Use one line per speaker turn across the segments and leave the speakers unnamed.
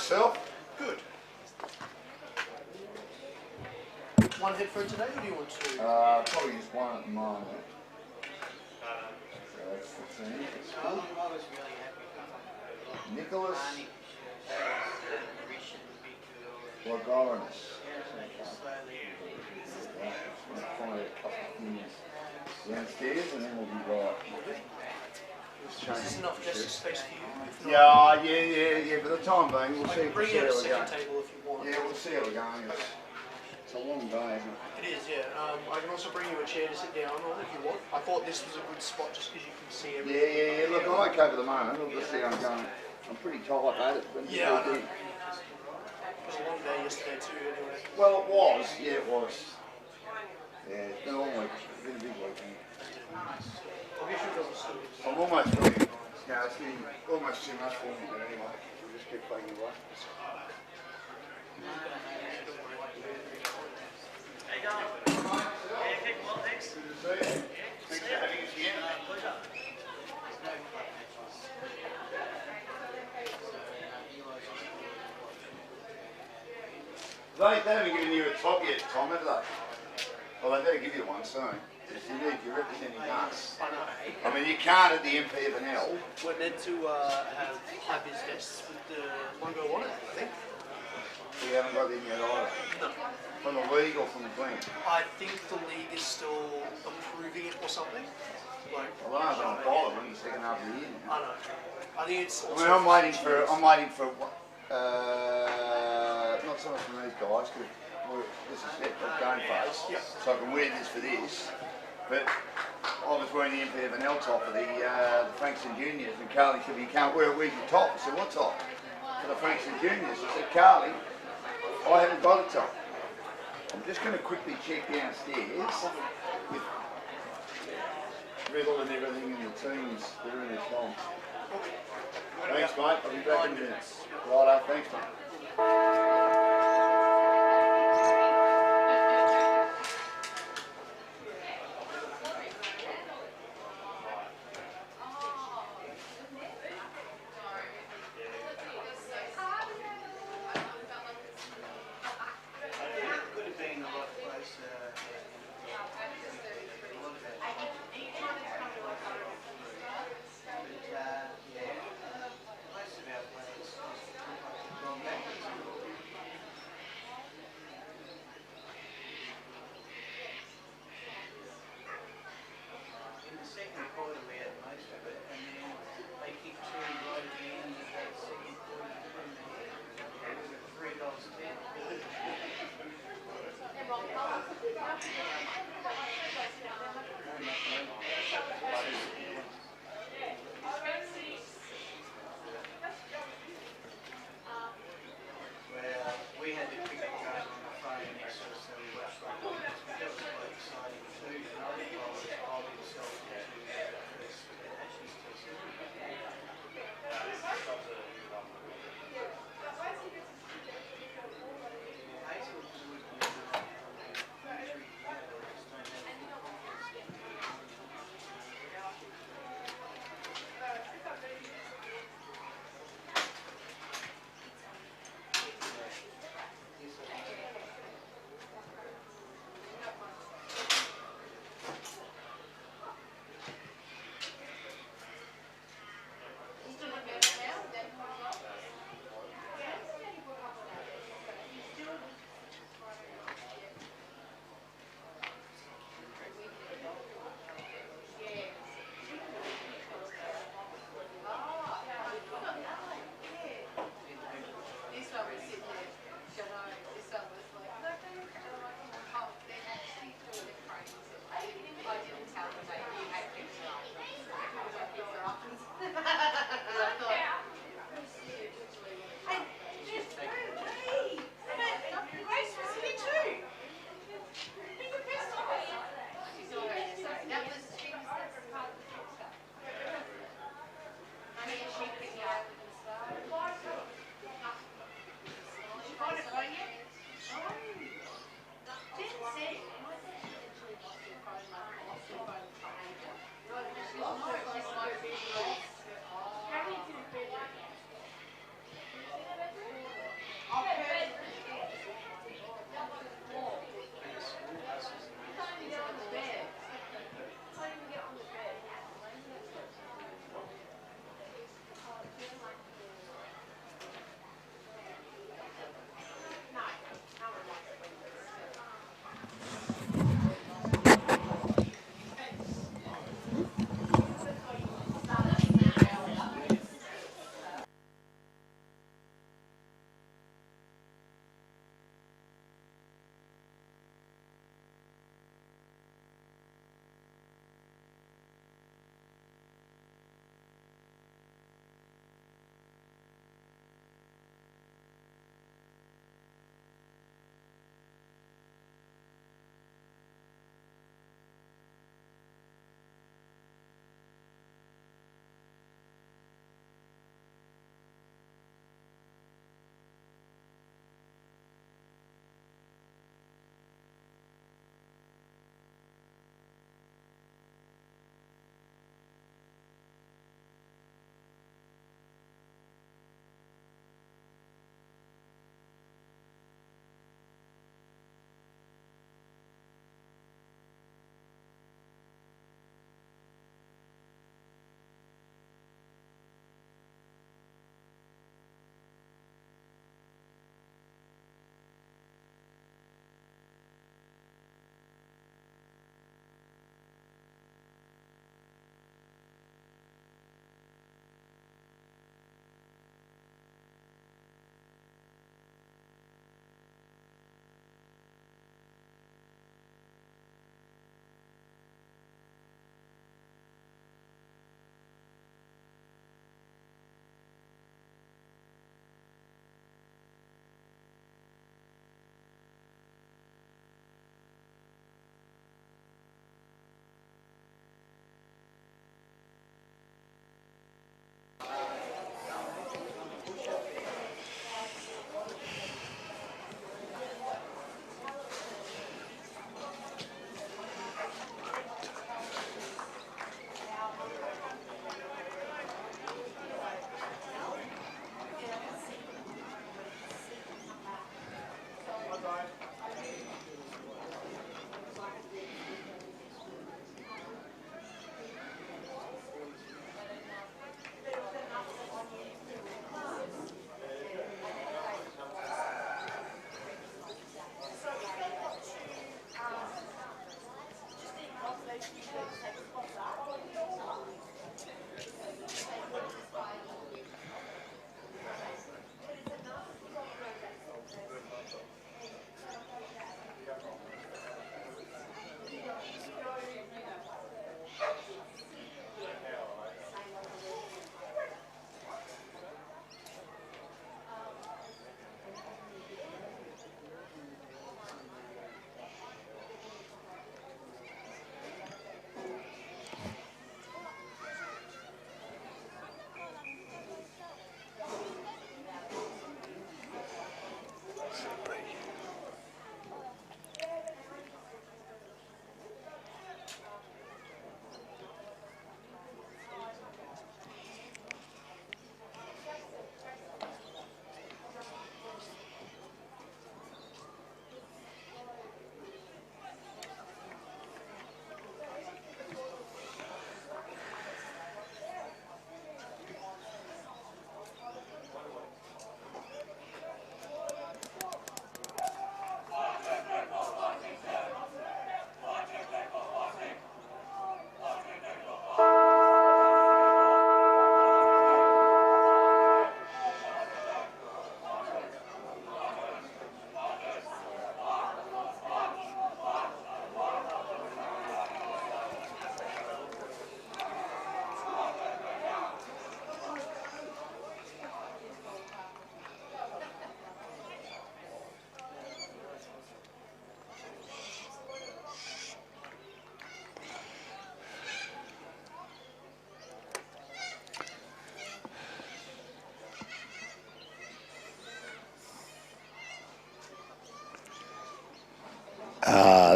yourself?
Good. One head for today, or do you want two?
Probably just one at the moment. So that's the team. It's good. Nicholas. Lagorinus. Find a couple of things downstairs and then we'll be right.
Is this enough desk space for you?
Yeah, for the time being, we'll see.
Bring out a second table if you want.
Yeah, we'll see how we're going. It's a long day, isn't it?
It is, yeah. I can also bring you a chair to sit down on if you want. I thought this was a good spot just because you can see everything.
Yeah. Look, I'm okay for the moment. We'll just see how I'm going. I'm pretty tight at it.
Yeah, I know. It was a long day yesterday too, anyway.
Well, it was. Yeah, it was. Yeah, it's been a long week. It's been a big weekend. I'm almost ready. Yeah, it's been almost too much for me, but anyway, we'll just keep plugging away.
How you going? Yeah, keep well, thanks.
Good to see you. Thanks for having us again.
Pleasure.
They haven't given you a top yet, Tom, have they? Well, they better give you one soon. If you need, you're representing us.
I know.
I mean, you can't at the MPFNL.
We're meant to have high-vis desks with the logo on it, I think.
We haven't got them yet either.
No.
From the league or from the Glen?
I think the league is still approving it or something. Like,
Well, I don't know if I'm bothered when the second half of the year now.
I know. I think it's also...
I mean, I'm waiting for not so much from these guys, because this is it, the game phase, so I can wear this for this, but I was wearing the MPFNL top for the Frankston Juniors, and Carly said, you can't wear it, where's your top? I said, what top? For the Frankston Juniors. I said, Carly, I haven't got a top. I'm just going to quickly check downstairs with Riddle and everything and the teams that are in this long. Thanks, mate. I'll be back in a minute. Righto, thanks, mate.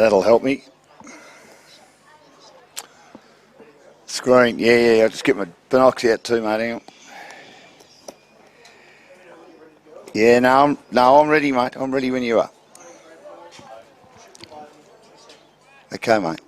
that'll help me. Screen, yeah, I'll just get my binocs out too, mate. Hang on. Yeah, no, I'm ready, mate. I'm ready when you are. Okay, mate.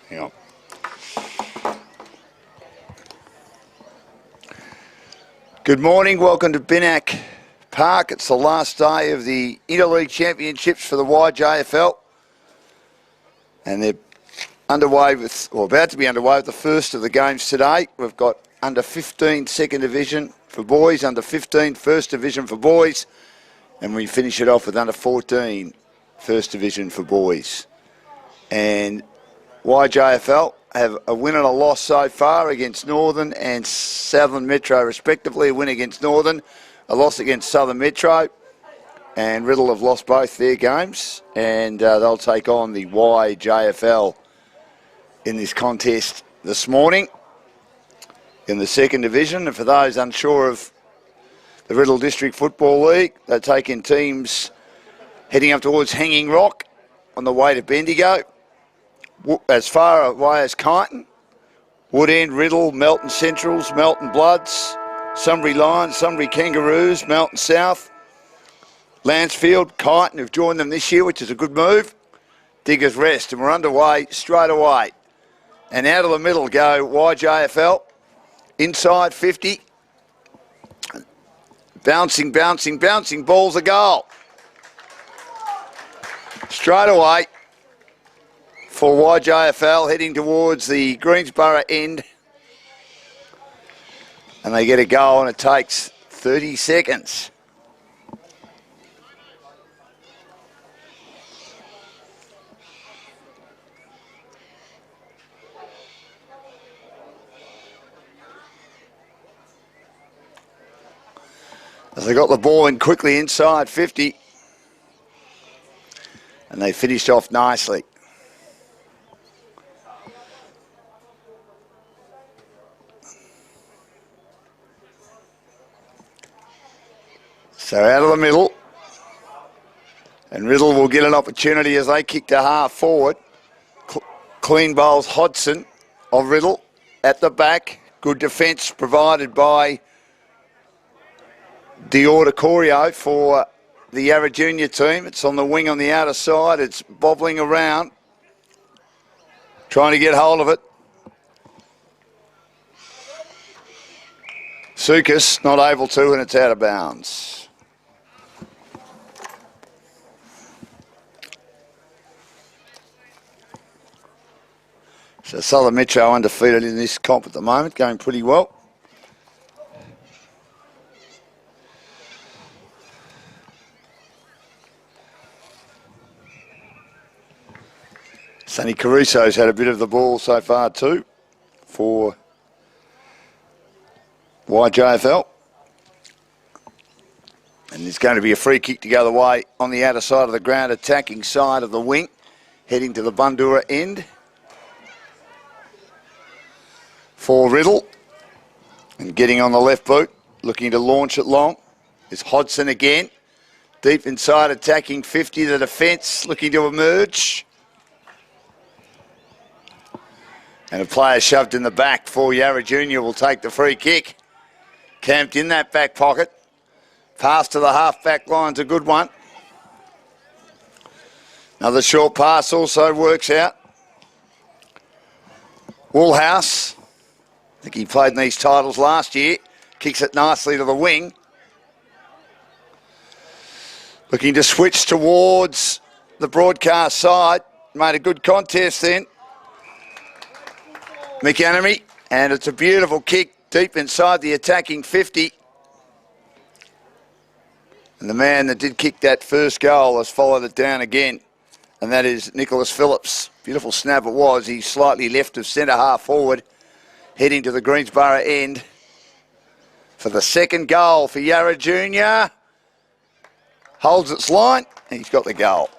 Hang on. Good morning, welcome to Binnack Park. It's the last day of the Interleague Championships for the YJFL. And they're underway with, or about to be underway with the first of the games today. We've got under 15 second division for boys, under 15 first division for boys, and we finish it off with under 14 first division for boys. And YJFL have a win and a loss so far against Northern and Southern Metro respectively. A win against Northern, a loss against Southern Metro, and Riddle have lost both their games, and they'll take on the YJFL in this contest this morning in the second division. And for those unsure of the Riddle District Football League, they're taking teams heading up towards Hanging Rock on the way to Bendigo, as far away as Kyneton, Woodend, Riddle, Melton Centrals, Melton Bloods, Sunbury Lions, Sunbury Kangaroos, Melton South, Lansfield, Kyneton, who've joined them this year, which is a good move, Diggers Rest, and we're underway straight away. And out of the middle go YJFL, inside 50, bouncing, ball's a goal. Straight away for YJFL, heading towards the Greensborough end. And they get a goal, and it takes 30 seconds. As they got the ball in quickly inside 50. And they finished off nicely. So out of the middle, and Riddle will get an opportunity as they kick to half forward. Clean bowls Hodson of Riddle at the back. Good defence provided by Dior Corio for the Yarra Junior team. It's on the wing on the outer side. It's bobbling around, trying to get hold of it. Sukas not able to, and it's out of bounds. So Southern Metro undefeated in this comp at the moment, going pretty well. Sonny Caruso's had a bit of the ball so far too for YJFL. And there's going to be a free kick to go the way on the outer side of the ground, attacking side of the wing, heading to the Bundura end. For Riddle, and getting on the left boot, looking to launch it long, is Hodson again. Deep inside, attacking 50, the defence looking to emerge. And a player shoved in the back for Yarra Junior will take the free kick. Camped in that back pocket. Pass to the half-back line's a good one. Another short pass also works out. Woolhouse, I think he played in these titles last year. Kicks it nicely to the wing. Looking to switch towards the broadcast side. Made a good contest then. McAnamy, and it's a beautiful kick deep inside the attacking 50. And the man that did kick that first goal has followed it down again, and that is Nicholas Phillips. Beautiful snap it was. He's slightly left of centre half forward, heading to the Greensborough end for the second goal for Yarra Junior. holds its line, and he's got the goal.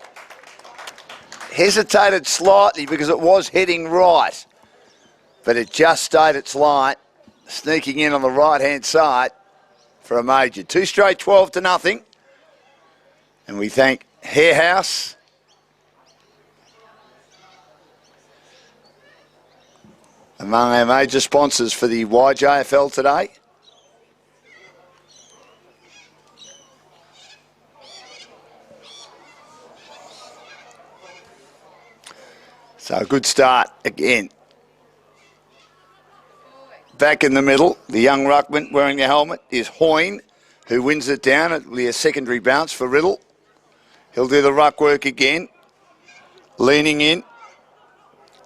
Hesitated slightly because it was heading right, but it just stayed its line, sneaking in on the right-hand side for a major. 2 straight 12-0. And we thank Harehouse, among our major sponsors for the YJFL today. So a good start again. Back in the middle, the young ruckman wearing the helmet is Hoyne, who wins it down. It'll be a secondary bounce for Riddle. He'll do the ruck work again. Leaning in.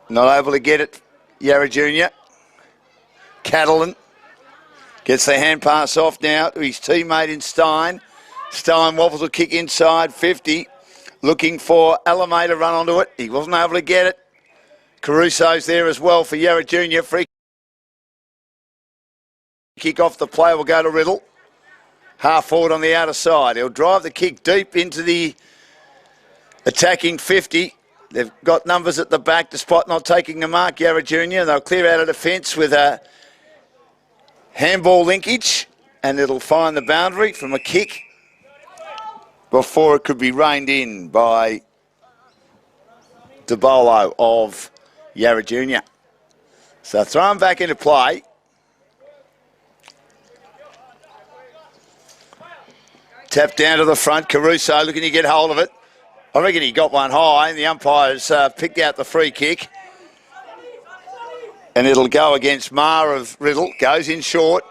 Not able to get it, Yarra Junior. Catalan gets the hand pass off now to his teammate in Stein. Stein wobbles a kick inside 50. Looking for Alamay to run onto it. He wasn't able to get it. Caruso's there as well for Yarra Junior. Free kick off the play will go to Riddle. Half forward on the outer side. He'll drive the kick deep into the attacking 50. They've got numbers at the back despite not taking the mark, Yarra Junior. They'll clear out of defence with a handball linkage, and it'll find the boundary from a kick before it could be reined in by DeBolo of Yarra Junior. So throw him back into play. Tap down to the front. Caruso looking to get hold of it. I reckon he got one high, and the umpires picked out the free kick. And it'll go against Ma of Riddle. Goes in short.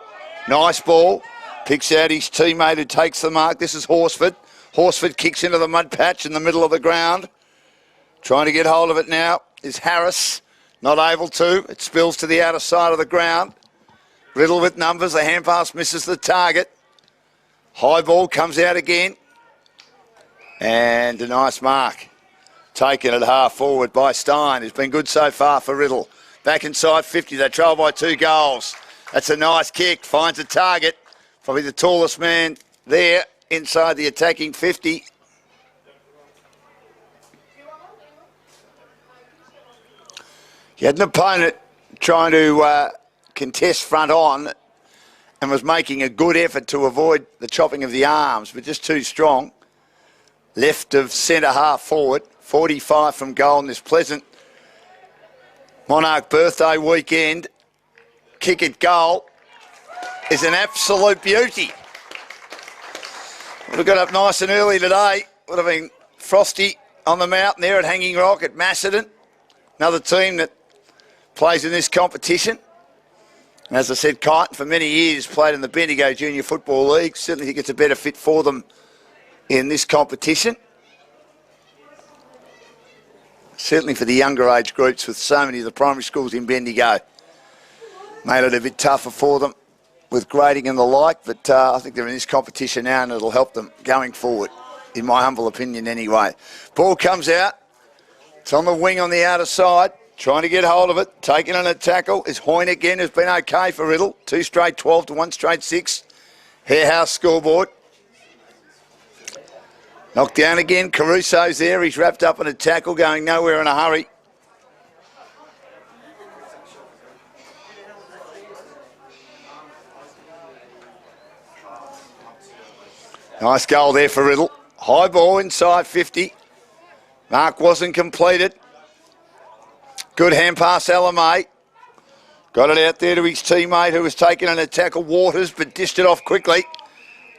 Nice ball. Picks out his teammate who takes the mark. This is Horsford. Horsford kicks into the mud patch in the middle of the ground. Trying to get hold of it now is Harris. Not able to. It spills to the outer side of the ground. Riddle with numbers. The hand pass misses the target. High ball comes out again. And a nice mark. Taken at half forward by Stein. It's been good so far for Riddle. Back inside 50. They trail by 2 goals. That's a nice kick. Finds a target. Probably the tallest man there inside the attacking 50. He had an opponent trying to contest front on and was making a good effort to avoid the chopping of the arms, but just too strong. Left of centre half forward, 45 from goal in this pleasant Monarch birthday weekend. Kick at goal is an absolute beauty. Would have got up nice and early today. Would have been frosty on the mountain there at Hanging Rock at Macedon. Another team that plays in this competition. And as I said, Kyneton for many years played in the Bendigo Junior Football League. Certainly think it's a better fit for them in this competition. Certainly for the younger age groups with so many of the primary schools in Bendigo. Made it a bit tougher for them with grading and the like, but I think they're in this competition now and it'll help them going forward, in my humble opinion anyway. Ball comes out. It's on the wing on the outer side. Trying to get hold of it. Taking on a tackle is Hoyne again, who's been okay for Riddle. 2 straight 12 to 1 straight 6. Harehouse scoreboard. Knocked down again. Caruso's there. He's wrapped up in a tackle, going nowhere in a hurry. Nice goal there for Riddle. High ball inside 50. Mark wasn't completed. Good hand pass, Alamay. Got it out there to his teammate who was taking on a tackle, Waters, but dished it off quickly.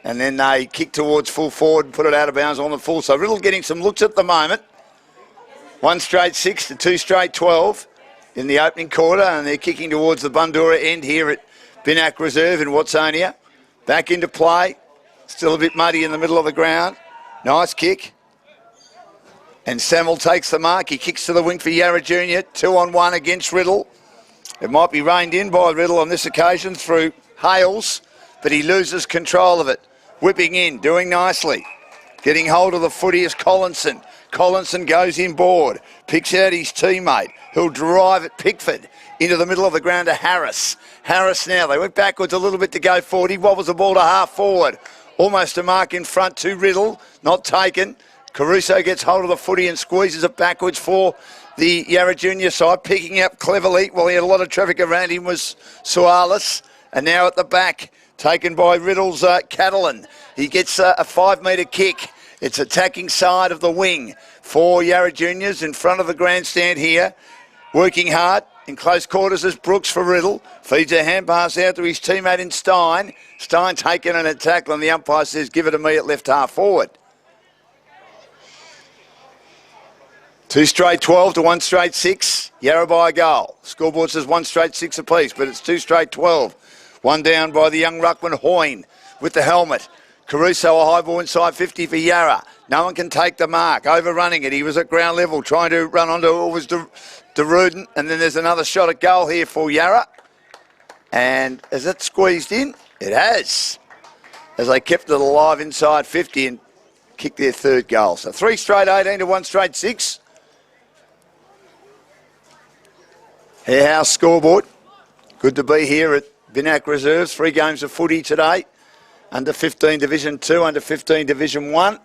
And then they kicked towards full forward and put it out of bounds on the full. So Riddle getting some looks at the moment. 1 straight 6 to 2 straight 12 in the opening quarter. And they're kicking towards the Bundoora end here at Binnack Reserve in Watsonia. Back into play. Still a bit muddy in the middle of the ground. Nice kick. And Samuel takes the mark. He kicks to the wing for Yarra Junior. 2-on-1 against Riddle. It might be reined in by Riddle on this occasion through Hales, but he loses control of it. Whipping in, doing nicely. Getting hold of the footy is Collinson. Collinson goes inboard, picks out his teammate, who'll drive at Pickford into the middle of the ground to Harris. Harris now, they went backwards a little bit to go forward. He wobbles the ball to half forward. Almost a mark in front to Riddle. Not taken. Caruso gets hold of the footy and squeezes it backwards for the Yarra Junior side. Picking up cleverly. Well, he had a lot of traffic around him was Suarez. And now at the back, taken by Riddle's Catalan. He gets a 5-metre kick. It's attacking side of the wing for Yarra Juniors in front of the grandstand here. Working hard in close quarters as Brooks for Riddle. Feeds a hand pass out to his teammate in Stein. Stein taking an attack and the umpire says give it to me at left half forward. 2 straight 12 to 1 straight 6. Yarra by a goal. Scoreboard says 1 straight 6 apiece, but it's 2 straight 12. One down by the young ruckman Hoyne with the helmet. Caruso a high ball inside 50 for Yarra. No one can take the mark. Overrunning it. He was at ground level trying to run onto it was DeRuden. And then there's another shot at goal here for Yarra. And has it squeezed in? It has. As they kept it alive inside 50 and kicked their third goal. So 3 straight 18 to 1 straight 6. Harehouse scoreboard. Good to be here at Binac Reserves. 3 games of footy today. Under 15 Division 2, under 15 Division 1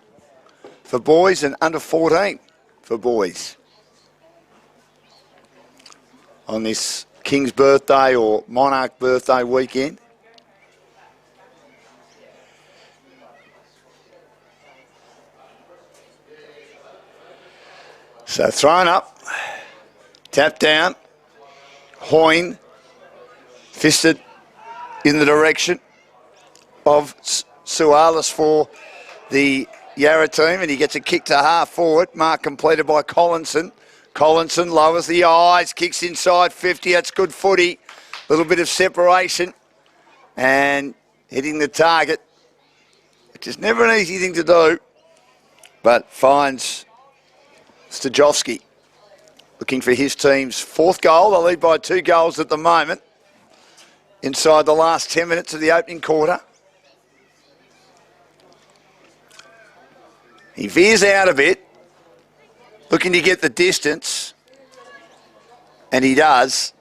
for boys and under 14 for boys. On this King's birthday or Monarch birthday weekend. So thrown up, tapped down, Hoyne fisted in the direction of Suarez for the Yarra team, and he gets a kick to half forward. Mark completed by Collinson. Collinson lowers the eyes, kicks inside 50. That's good footy. A little bit of separation and hitting the target, which is never an easy thing to do, but finds Stajovski looking for his team's 4th goal. They lead by 2 goals at the moment inside the last 10 minutes of the opening quarter. He veers out a bit, looking to get the distance, and he does,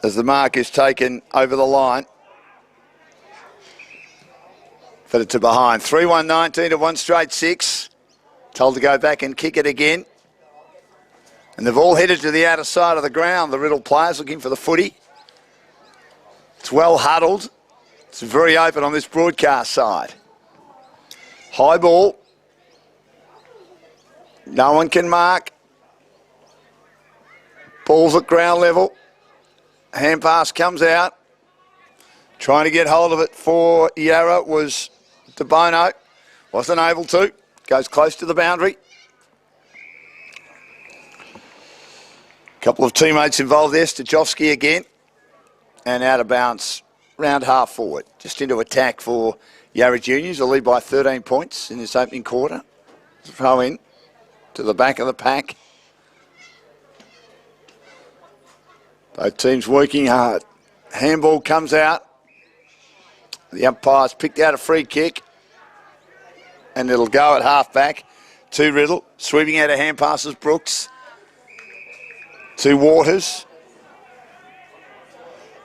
as the mark is taken over the line. But it's a behind. 3-1-19 to 1 straight 6. Told to go back and kick it again. And they've all headed to the outer side of the ground, the Riddle players looking for the footy. It's well huddled. It's very open on this broadcast side. High ball. No one can mark. Ball's at ground level. Hand pass comes out. Trying to get hold of it for Yarra was DeBono. Wasn't able to. Goes close to the boundary. Couple of teammates involved there. Stajovski again. And out of bounds. Round half forward. Just into attack for Yarra Juniors. They'll lead by 13 points in this opening quarter. Throw in to the back of the pack. Both teams working hard. Handball comes out. The umpire's picked out a free kick. And it'll go at half back to Riddle. Sweeping out of hand passes Brooks. To Waters.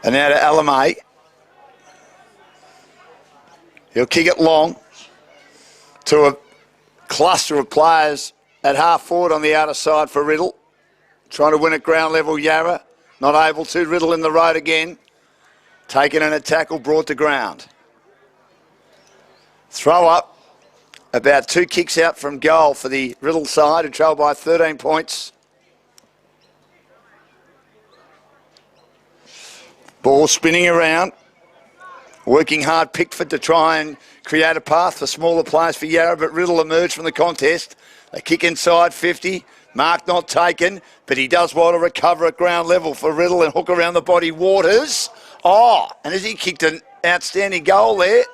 And now to Alamay. He'll kick it long to a cluster of players at half forward on the outer side for Riddle. Trying to win at ground level, Yarra. Not able to. Riddle in the road again. Taken and a tackle brought to ground. Throw up. About 2 kicks out from goal for the Riddle side, who trail by 13 points. Ball spinning around. Working hard, Pickford to try and create a path for smaller players for Yarra, but Riddle emerged from the contest. They kick inside 50. Mark not taken, but he does well to recover at ground level for Riddle and hook around the body. Waters. Oh, and has he kicked an outstanding goal there?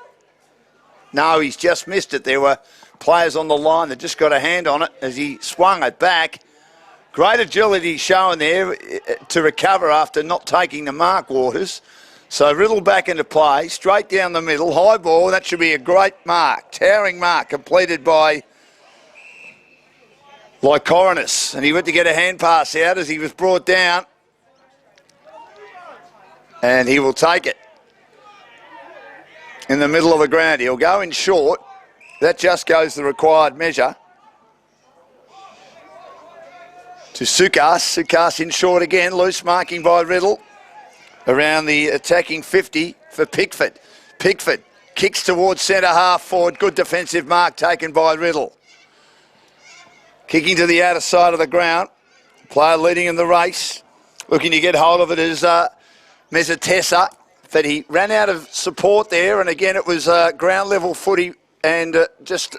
No, he's just missed it. There were players on the line that just got a hand on it as he swung it back. Great agility shown there to recover after not taking the mark, Waters. So Riddle back into play, straight down the middle, high ball. That should be a great mark, towering mark completed by Lycorinus. And he went to get a hand pass out as he was brought down. And he will take it. in the middle of the ground. He'll go in short. That just goes the required measure to Sukas. Sukas in short again. Loose marking by Riddle around the attacking 50 for Pickford. Pickford kicks towards centre half forward. Good defensive mark taken by Riddle. Kicking to the outer side of the ground. Player leading in the race. Looking to get hold of it is Mezzatessa, but he ran out of support there, and again it was ground level footy and just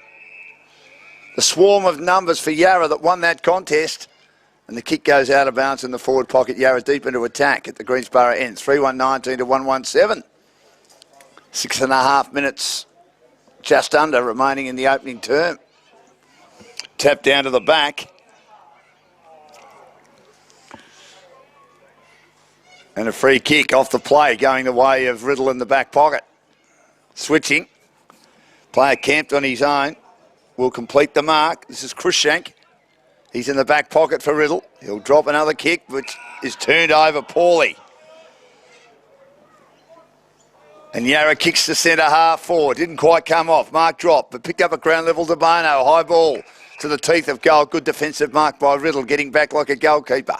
the swarm of numbers for Yarra that won that contest. And the kick goes out of bounds in the forward pocket. Yarra deep into attack at the Greensboro end. 3-1-19 to 1-1-7. 6.5 minutes just under remaining in the opening term. Tap down to the back. And a free kick off the play going the way of Riddle in the back pocket. Switching. Player camped on his own. Will complete the mark. This is Cruikshank. He's in the back pocket for Riddle. He'll drop another kick, which is turned over poorly. And Yarra kicks to centre half forward. Didn't quite come off. Mark dropped, but picked up at ground level to Bono. High ball to the teeth of goal. Good defensive mark by Riddle, getting back like a goalkeeper.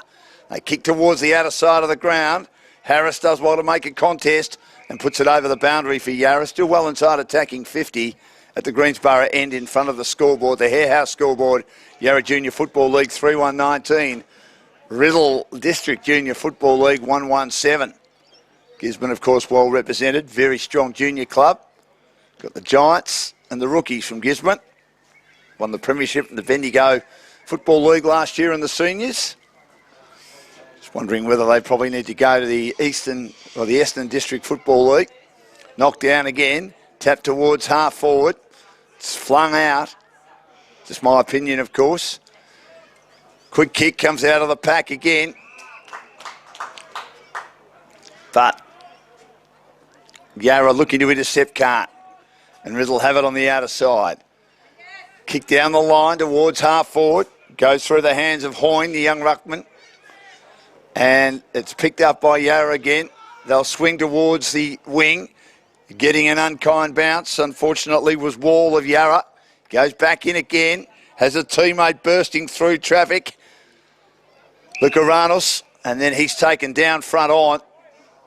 They kick towards the outer side of the ground. Harris does well to make a contest and puts it over the boundary for Yarra. Still well inside attacking 50 at the Greensboro end in front of the scoreboard, the Hare House scoreboard. Yarra Junior Football League 3-1-19. Riddle District Junior Football League 1-1-7. Gisborne, of course, well represented. Very strong junior club. Got the Giants and the rookies from Gisborne. Won the premiership in the Bendigo Football League last year in the seniors. Just wondering whether they probably need to go to the Eastern or the Essendon District Football League. Knocked down again. Tap towards half forward. It's flung out. Just my opinion, of course. Quick kick comes out of the pack again. But Yarra looking to intercept, can't. And Riddle have it on the outer side. Kick down the line towards half forward. Goes through the hands of Hoyne, the young ruckman. And it's picked up by Yarra again. They'll swing towards the wing. Getting an unkind bounce, unfortunately, was Wall of Yarra. Goes back in again. Has a teammate bursting through traffic. Lucaranos. And then he's taken down front on.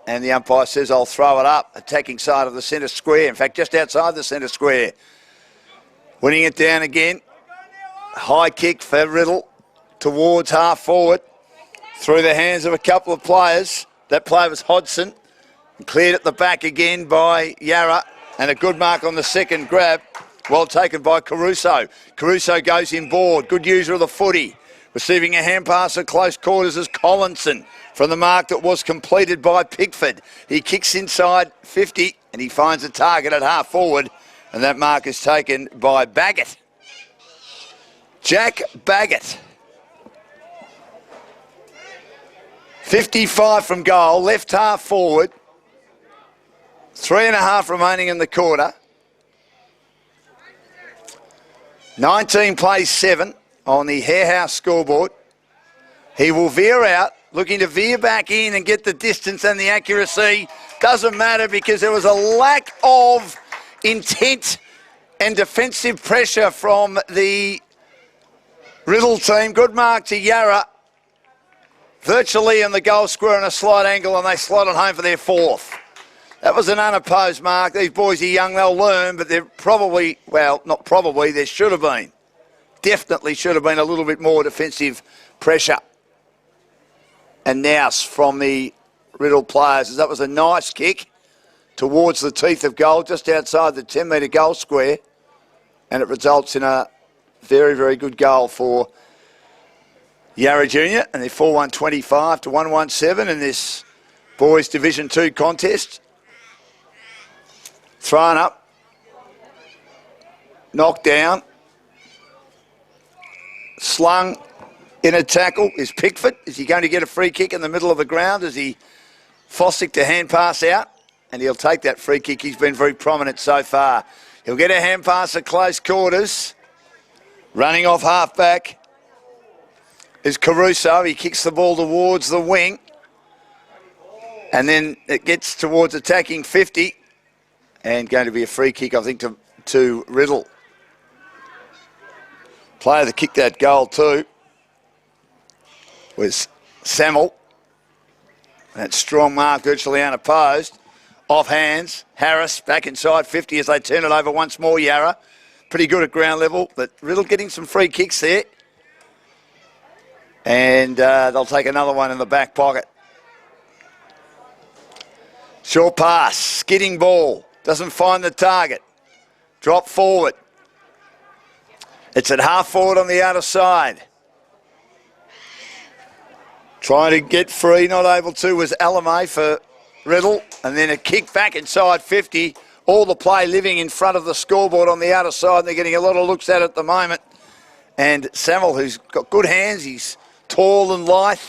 And the umpire says, I'll throw it up. Attacking side of the centre square. In fact, just outside the centre square. Winning it down again. High kick for Riddle. Towards half forward. Through the hands of a couple of players. That player was Hodson. Cleared at the back again by Yarra. And a good mark on the second grab. Well taken by Caruso. Caruso goes inboard. Good user of the footy. Receiving a hand pass at close quarters is Collinson from the mark that was completed by Pickford. He kicks inside 50 and he finds a target at half forward. And that mark is taken by Baggett. Jack Baggett. 55 from goal. Left half forward. 3.5 remaining in the quarter. 19 plays 7 on the Hare House scoreboard. He will veer out, looking to veer back in and get the distance and the accuracy. Doesn't matter because there was a lack of intent and defensive pressure from the Riddle team. Good mark to Yarra. Virtually in the goal square on a slight angle, and they slot it home for their 4th. That was an unopposed mark. These boys are young, they'll learn, but they're probably, well, not probably, there should have been. Definitely should have been a little bit more defensive pressure and nous from the Riddle players. That was a nice kick towards the teeth of goal, just outside the 10-metre goal square, and it results in a very, very good goal for Yarra Junior, and they're 4-1-25 to 1-1-7 in this boys Division 2 contest. Thrown up, knocked down, slung in a tackle is Pickford. Is he going to get a free kick in the middle of the ground? Is he Fossick to hand pass out? And he'll take that free kick. He's been very prominent so far. He'll get a hand pass at close quarters. Running off half back is Caruso. He kicks the ball towards the wing. And then it gets towards attacking 50. and going to be a free kick, I think, to Riddle. Player that kicked that goal too was Samuel. That strong mark, virtually unopposed. Off hands, Harris back inside 50 as they turn it over once more, Yarra. Pretty good at ground level, but Riddle getting some free kicks there. And they'll take another one in the back pocket. Short pass, skidding ball, doesn't find the target. Drop forward. It's at half forward on the outer side. Trying to get free, not able to, was Alamay for Riddle. And then a kick back inside 50. All the play living in front of the scoreboard on the outer side. They're getting a lot of looks at it at the moment. And Samuel, who's got good hands, he's tall and lithe.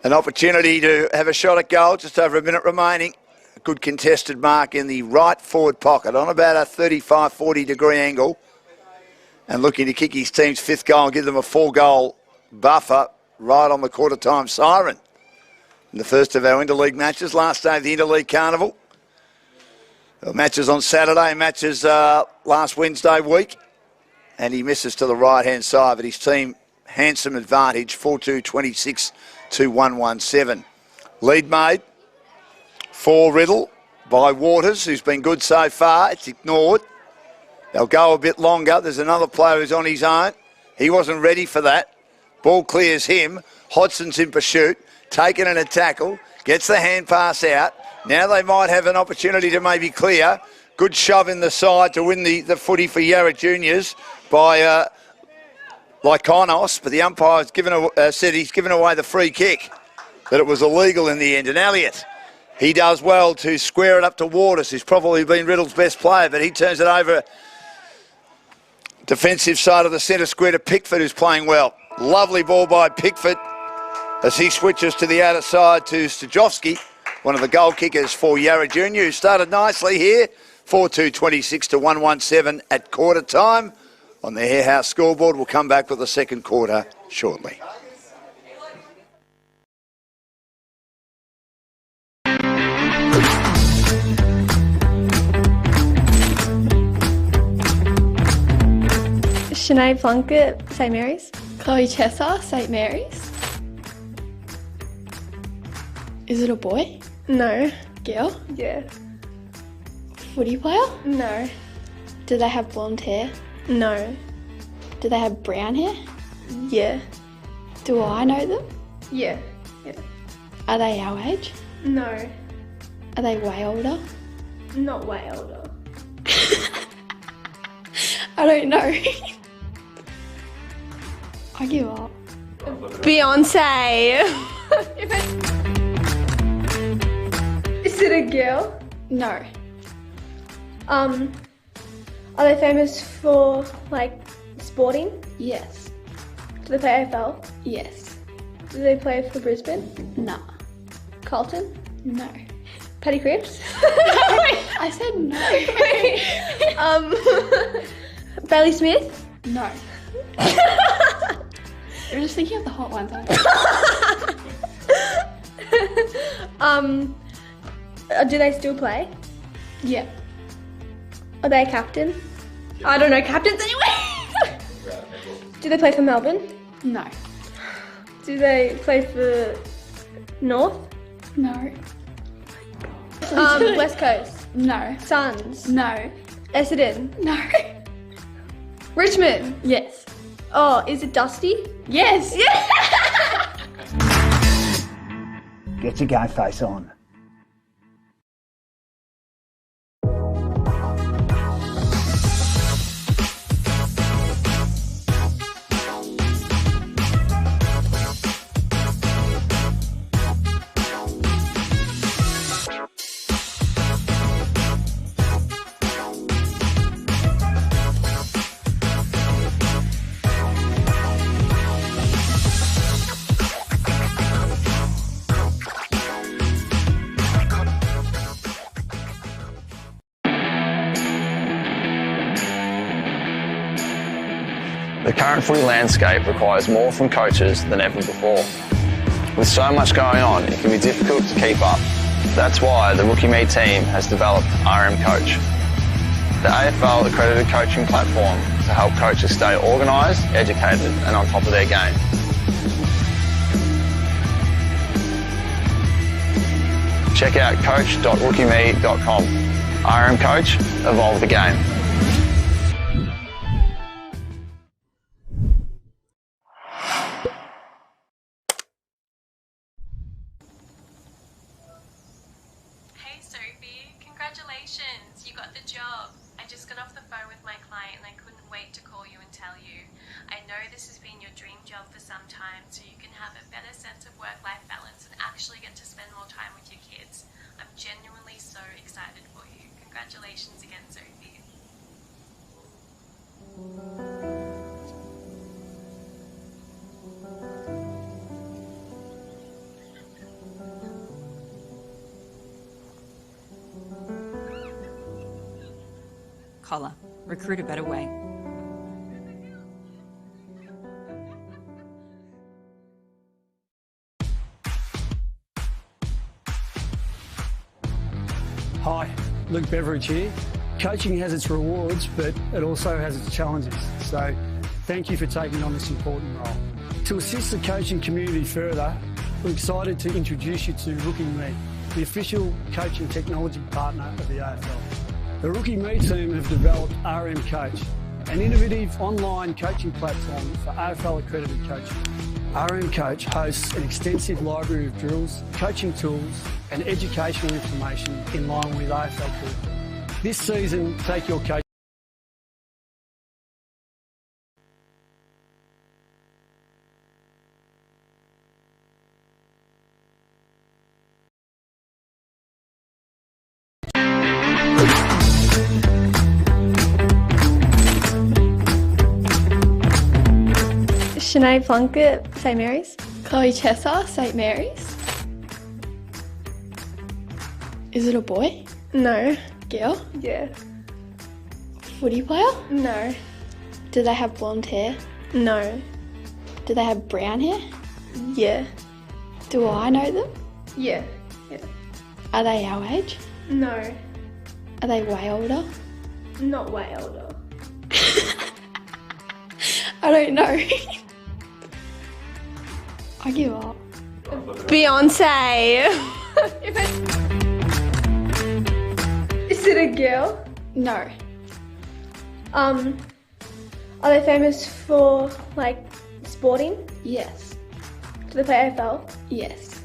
An opportunity to have a shot at goal, just over a minute remaining. A good contested mark in the right forward pocket on about a 35, 40 degree angle. And looking to kick his team's 5th goal and give them a 4-goal buffer right on the quarter time siren. In the first of our Interleague matches, last day of the Interleague Carnival. Matches on Saturday, matches last Wednesday week. And he misses to the right-hand side, but his team, handsome advantage, 4-2-26 to 1-1-7. Lead made for Riddle by Waters, who's been good so far. It's ignored. They'll go a bit longer. There's another player who's on his own. He wasn't ready for that. Ball clears him. Hodgson's in pursuit, taken in a tackle, gets the hand pass out. Now they might have an opportunity to maybe clear. Good shove in the side to win the footy for Yarra Juniors by Lykonos, but the umpire's said he's given away the free kick, that it was illegal in the end. And Elliott, he does well to square it up to Waters, who's probably been Riddle's best player, but he turns it over defensive side of the centre square to Pickford, who's playing well. Lovely ball by Pickford as he switches to the outer side to Stajovski, one of the goal kickers for Yarra Junior, who started nicely here. 4-2-26 to 1-1-7 at quarter time. On the Hare House scoreboard, we'll come back with the second quarter shortly.
Sinead Plunkett, St Mary's.
Chloe Chesser, St Mary's. Is it a boy?
No.
Girl?
Yeah.
Footy player?
No.
Do they have blonde hair?
No.
Do they have brown hair?
Yeah.
Do I know them?
Yeah. Yeah.
Are they our age?
No.
Are they way older?
Not way older.
I don't know. I give up.
Beyonce. Is it a girl?
No.
Are they famous for, like, sporting?
Yes.
Do they play AFL?
Yes.
Do they play for Brisbane?
No.
Carlton?
No.
Paddy Cripps?
I said no.
Bailey Smith?
No. You're just thinking of the hot ones, aren't you?
Do they still play?
Yeah.
Are they a captain? I don't know captains anyway. Do they play for Melbourne?
No.
Do they play for North?
No.
West Coast?
No.
Suns?
No.
Essendon?
No.
Richmond?
Yes.
Oh, is it Dusty?
Yes.
Get your game face on.
The current footy landscape requires more from coaches than ever before. With so much going on, it can be difficult to keep up. That's why the Rookie Me team has developed RM Coach, the AFL accredited coaching platform to help coaches stay organised, educated and on top of their game. Check out coach.rookieme.com. RM Coach, evolve the game.
Hey Sophie, congratulations, you got the job. I just got off the phone with my client and I couldn't wait to call you and tell you. I know this has been your dream job for some time, so you can have a better sense of work-life balance and actually get to spend more time with your kids. I'm genuinely so excited for you. Congratulations again, Sophie.
Collar. Recruit a better way.
Hi, Luke Beveridge here. Coaching has its rewards, but it also has its challenges. So thank you for taking on this important role. To assist the coaching community further, we're excited to introduce you to Rookie Me, the official coaching technology partner of the AFL. The Rookie Me team have developed RM Coach, an innovative online coaching platform for AFL accredited coaches. RM Coach hosts an extensive library of drills, coaching tools and educational information in line with AFL curriculum. This season, take your coach.
Sinead Plunkett, St Mary's.
Chloe Chessa, St Mary's. Is it a boy?
No.
Girl?
Yeah.
Footy player?
No.
Do they have blonde hair?
No.
Do they have brown hair?
Yeah.
Do I know them?
Yeah. Yeah.
Are they our age?
No.
Are they way older?
Not way older.
I don't know. I give up.
Beyonce. Is it a girl?
No.
Are they famous for like sporting?
Yes.
Do they play AFL?
Yes.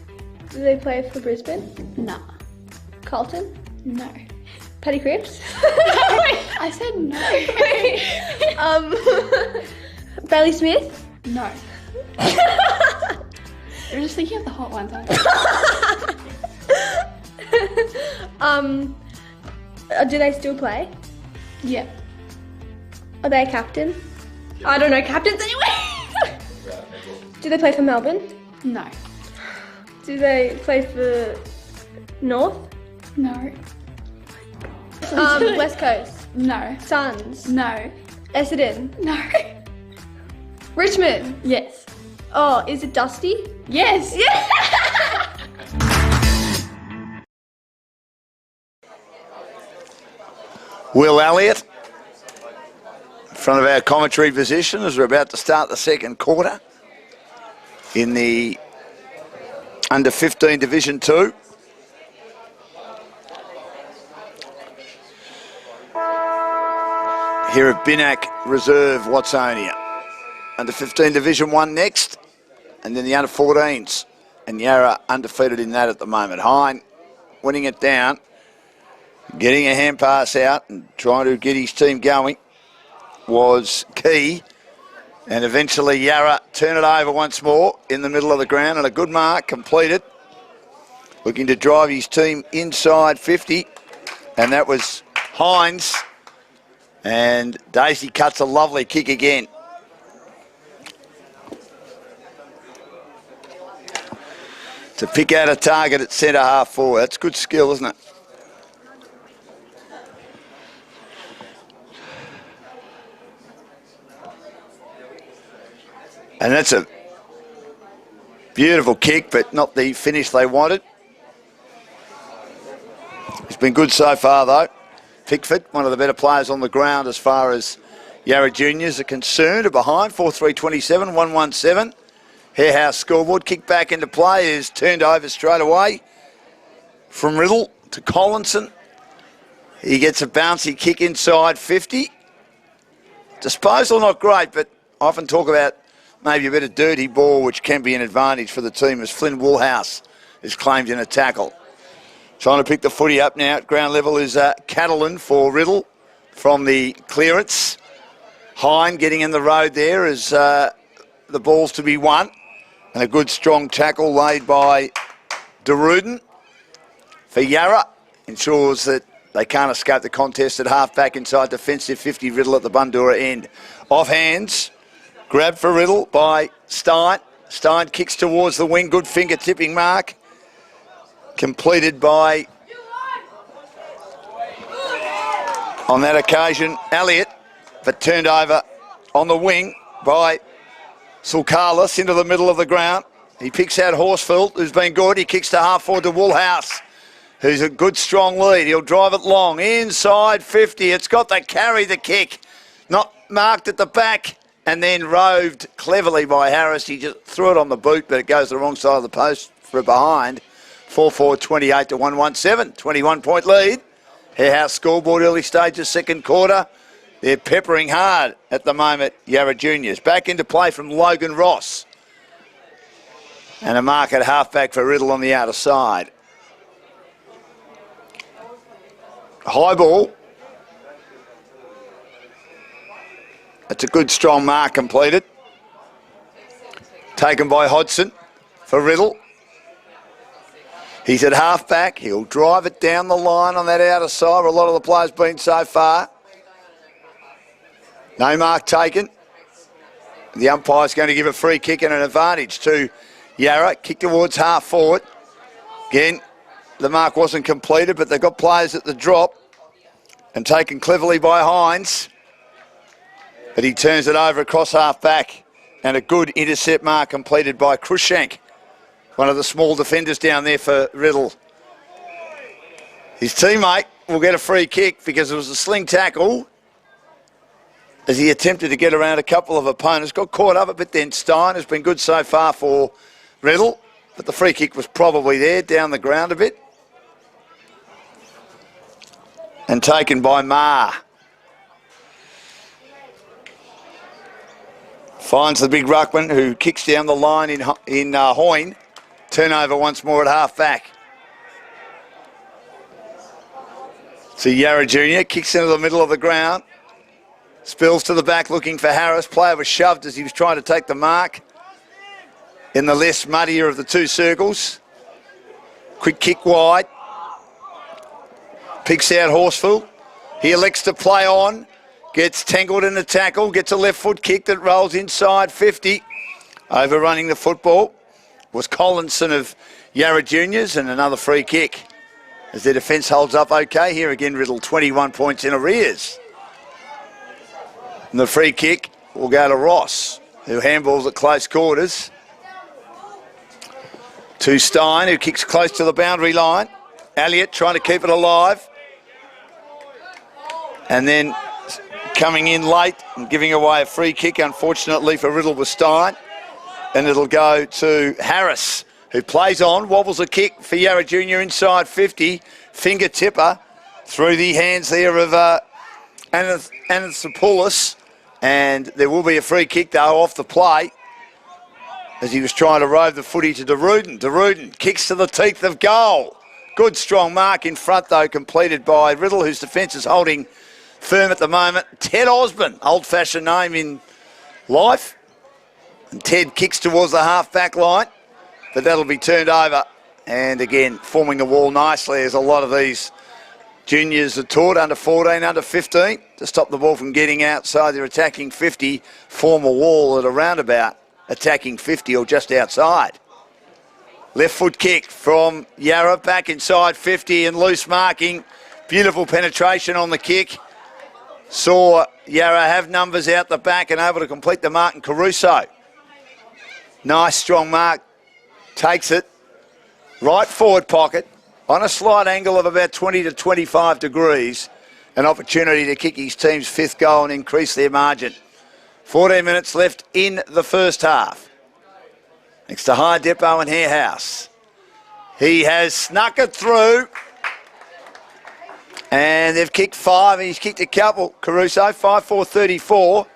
Do they play for Brisbane?
No.
Carlton?
No.
Paddy Cripps?
I said no.
Bailey Smith?
No. You're just thinking of the hot ones, aren't you?
Do they still play?
Yeah.
Are they a captain? I don't know captains anyway. Do they play for Melbourne?
No.
Do they play for North?
No.
West Coast?
No.
Suns?
No.
Essendon?
No.
Richmond?
Yes.
Oh, is it Dusty?
Yes.
Yeah.
Will Elliott in front of our commentary position as we're about to start the second quarter in the under 15 Division 2. Here at Binnack Reserve, Watsonia. Under 15 Division 1 next, and then the under 14s. And Yarra undefeated in that at the moment. Hine winning it down, getting a hand pass out and trying to get his team going was key. And eventually Yarra turn it over once more in the middle of the ground, and a good mark completed. Looking to drive his team inside 50, and that was Hines. And Daisy cuts a lovely kick again. To pick out a target at centre half forward. That's good skill, isn't it? And that's a beautiful kick, but not the finish they wanted. been good so far though. Pickford, one of the better players on the ground as far as Yarra Juniors are concerned, are behind 4-3-27, 1-1-7. Harehouse scoreboard, kick back into play, is turned over straight away from Riddle to Collinson. He gets a bouncy kick inside 50. Disposal not great, but I often talk about maybe a bit of dirty ball, which can be an advantage for the team, as Flynn Woolhouse is claimed in a tackle. Trying to pick the footy up now at ground level is Catalan for Riddle from the clearance. Hine getting in the road there as the ball's to be won. And a good strong tackle laid by DeRuden for Yarra. Ensures that they can't escape the contest at half-back inside defensive 50. Riddle at the Bundoora end. Off hands. Grab for Riddle by Stein. Stein kicks towards the wing. Good finger-tipping mark. Completed by, on that occasion, Elliott, but turned over on the wing by Sulcalis into the middle of the ground. He picks out Horsfield, who's been good. He kicks to half forward to Woolhouse, who's a good strong lead. He'll drive it long, inside 50. It's got the carry, the kick, not marked at the back, and then roved cleverly by Harris. He just threw it on the boot, but it goes the wrong side of the post for a behind. 4-4-28 to 1-1-7, 21-point lead. Harehouse scoreboard, early stages, second quarter. They're peppering hard at the moment, Yarra Juniors. Back into play from Logan Ross. And a mark at halfback for Riddle on the outer side. High ball. That's a good strong mark completed. Taken by Hodgson for Riddle. He's at half-back. He'll drive it down the line on that outer side where a lot of the players been so far. No mark taken. The umpire's going to give a free kick and an advantage to Yarra. Kick towards half-forward. Again, the mark wasn't completed, but they've got players at the drop and taken cleverly by Hines. But he turns it over across half-back, and a good intercept mark completed by Krushank, one of the small defenders down there for Riddle. His teammate will get a free kick because it was a sling tackle as he attempted to get around a couple of opponents. Got caught up a bit then. Stein has been good so far for Riddle, but the free kick was probably there, down the ground a bit. And taken by Marr. Finds the big ruckman who kicks down the line in Hoyne. Turnover once more at half-back. So Yarra Junior kicks into the middle of the ground. Spills to the back looking for Harris. Player was shoved as he was trying to take the mark in the less muddier of the two circles. Quick kick wide. Picks out Horsfield. He elects to play on. Gets tangled in the tackle. Gets a left foot kick that rolls inside 50. Overrunning the football was Collinson of Yarra Juniors, and another free kick as their defence holds up okay. Here again, Riddle 21 points in arrears. And the free kick will go to Ross, who handballs at close quarters. To Stein, who kicks close to the boundary line. Elliott trying to keep it alive. And then coming in late and giving away a free kick, unfortunately for Riddle, was Stein. And it'll go to Harris, who plays on, wobbles a kick for Yarra Junior inside 50. Finger tipper through the hands there of Anathopoulos. And there will be a free kick, though, off the play as he was trying to rove the footy to DeRuden. DeRuden kicks to the teeth of goal. Good strong mark in front, though, completed by Riddle, whose defence is holding firm at the moment. Ted Osborne, old-fashioned name in life. And Ted kicks towards the half-back line, but that'll be turned over. And again, forming the wall nicely as a lot of these juniors are taught, under 14, under 15, to stop the ball from getting outside their attacking 50, form a wall at a roundabout, attacking 50 or just outside. Left foot kick from Yarra, back inside 50 and loose marking. Beautiful penetration on the kick. Saw Yarra have numbers out the back and able to complete the mark, and Caruso. Nice strong mark, takes it, right forward pocket, on a slight angle of about 20 to 25 degrees, an opportunity to kick his team's 5th goal and increase their margin. 14 minutes left in the first half. Next to High Depot and Harehouse. He has snuck it through. And they've kicked 5, and he's kicked a couple. Caruso, 5-4-34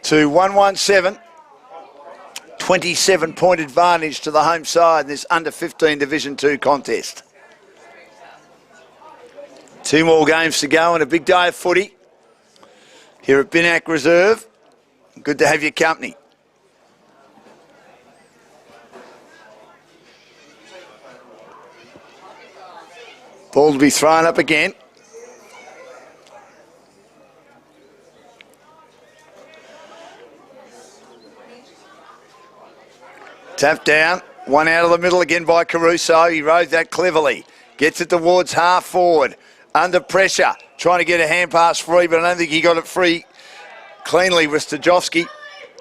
to 1-1-7. 27-point advantage to the home side in this under-15 Division 2 contest. 2 more games to go and a big day of footy here at Binnack Reserve. Good to have your company. Ball to be thrown up again. Tap down. One out of the middle again by Caruso. He rode that cleverly. Gets it towards half forward. Under pressure. Trying to get a hand pass free, but I don't think he got it free cleanly with Stajovski.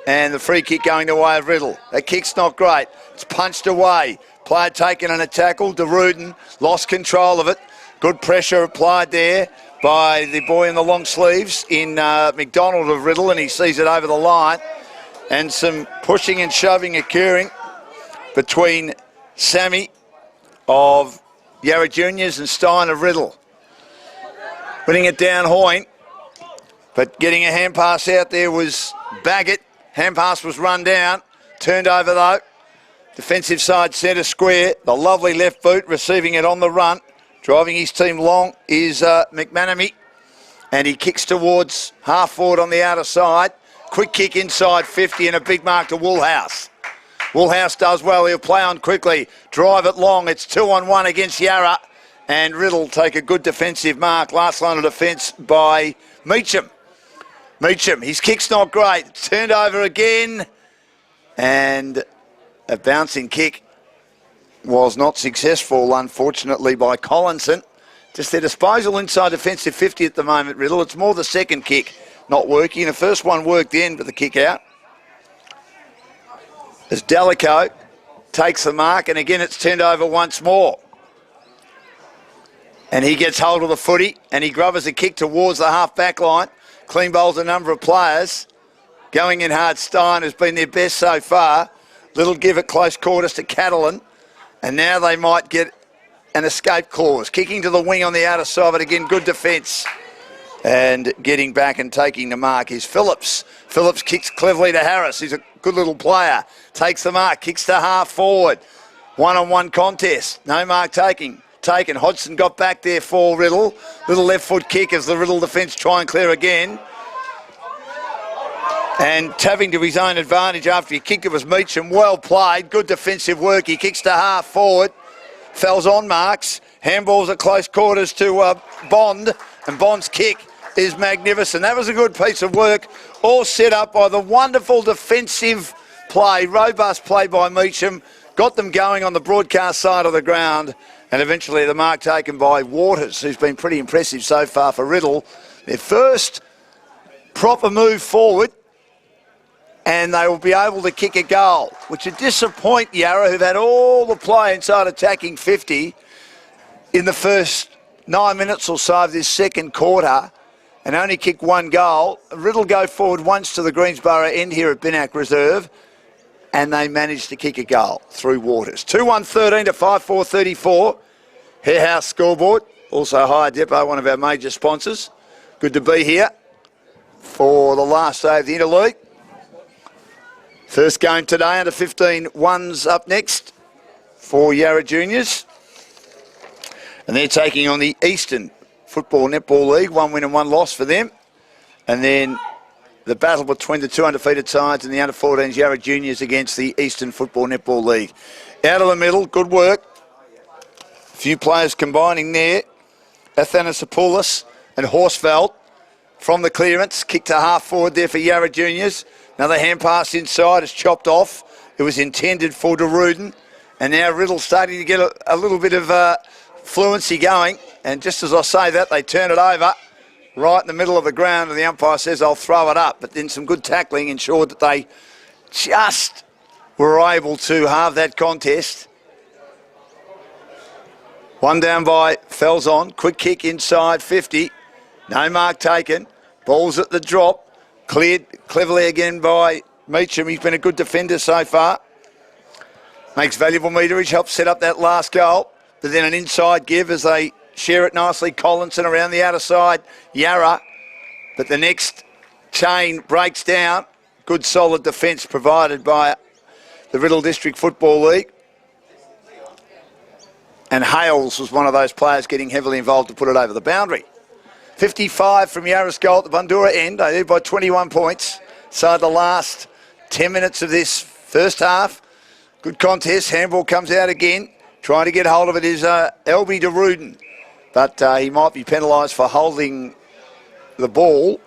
And the free kick going the way of Riddle. That kick's not great. It's punched away. Player taken on a tackle. DeRuden lost control of it. Good pressure applied there by the boy in the long sleeves in McDonald of Riddle, and he sees it over the line. And some pushing and shoving occurring between Sammy of Yarra Juniors and Stein of Riddle. Winning it down Hoyne, but getting a hand pass out there was Baggett. Hand pass was run down, turned over though. Defensive side centre square, the lovely left boot receiving it on the run. Driving his team long is McManamy, and he kicks towards half forward on the outer side. Quick kick inside 50 and a big mark to Woolhouse. Woolhouse does well, he'll play on quickly, drive it long, it's 2-on-1 against Yarra, and Riddle take a good defensive mark. Last line of defence by Meacham. Meacham, his kick's not great, it's turned over again, and a bouncing kick was not successful, unfortunately, by Collinson. Just their disposal inside defensive 50 at the moment, Riddle. It's more the second kick not working. The first one worked the end of the kick out. As Delico takes the mark, and again it's turned over once more. And he gets hold of the footy, and he grubbers a kick towards the half-back line. Clean bowls a number of players. Going in hard, Stein has been their best so far. Little give at close quarters to Catalan. And now they might get an escape clause. Kicking to the wing on the outer side, but again, good defence. And getting back and taking the mark is Phillips. Phillips kicks cleverly to Harris. He's a good little player. Takes the mark, kicks to half forward. 1-on-1 contest. No mark taken. Hodgson got back there for Riddle. Little left foot kick as the Riddle defence try and clear again. And tapping to his own advantage after he kicked it was Meacham. Well played. Good defensive work. He kicks to half forward. Fells on marks. Handballs at close quarters to Bond. And Bond's kick is magnificent. That was a good piece of work. All set up by the wonderful defensive play. Robust play by Meacham. Got them going on the broadcast side of the ground. And eventually the mark taken by Waters, who's been pretty impressive so far for Riddle. Their first proper move forward. And they will be able to kick a goal, which would disappoint Yarra, who've had all the play inside attacking 50 in the first 9 minutes or so of this second quarter, and only kick 1 goal. Riddle go forward once to the Greensboro end here at Binnack Reserve, and they managed to kick a goal through Waters. 2-1-13 to 5-4-34. Harehouse scoreboard, also High Depot, one of our major sponsors. Good to be here for the last day of the Interleague. First game today, under 15 ones up next for Yarra Juniors. And they're taking on the Eastern Football Netball League, 1 win and 1 loss for them. And then the battle between the 2 undefeated sides and the under 14s Yarra Juniors against the Eastern Football Netball League. Out of the middle, good work. A few players combining there. Athanasopoulos and Horsfeld from the clearance. Kick to half forward there for Yarra Juniors. Another hand pass inside is chopped off. It was intended for DeRuden. And now Riddle starting to get a little bit of fluency going. And just as I say that, they turn it over right in the middle of the ground. And the umpire says, I'll throw it up. But then some good tackling ensured that they just were able to halve that contest. One down by Felson. Quick kick inside 50. No mark taken. Ball's at the drop. Cleared cleverly again by Meacham. He's been a good defender so far. Makes valuable meterage, helps set up that last goal. But then an inside give as they share it nicely. Collinson around the outer side. Yarra. But the next chain breaks down. Good solid defence provided by the Riddle District Football League. And Hales was one of those players getting heavily involved to put it over the boundary. 55 from Yarra's goal at the Bundoora end. They lead by 21 points. So the last 10 minutes of this first half. Good contest. Handball comes out again. Trying to get hold of it is Elby de Ruden. But he might be penalised for holding the ball.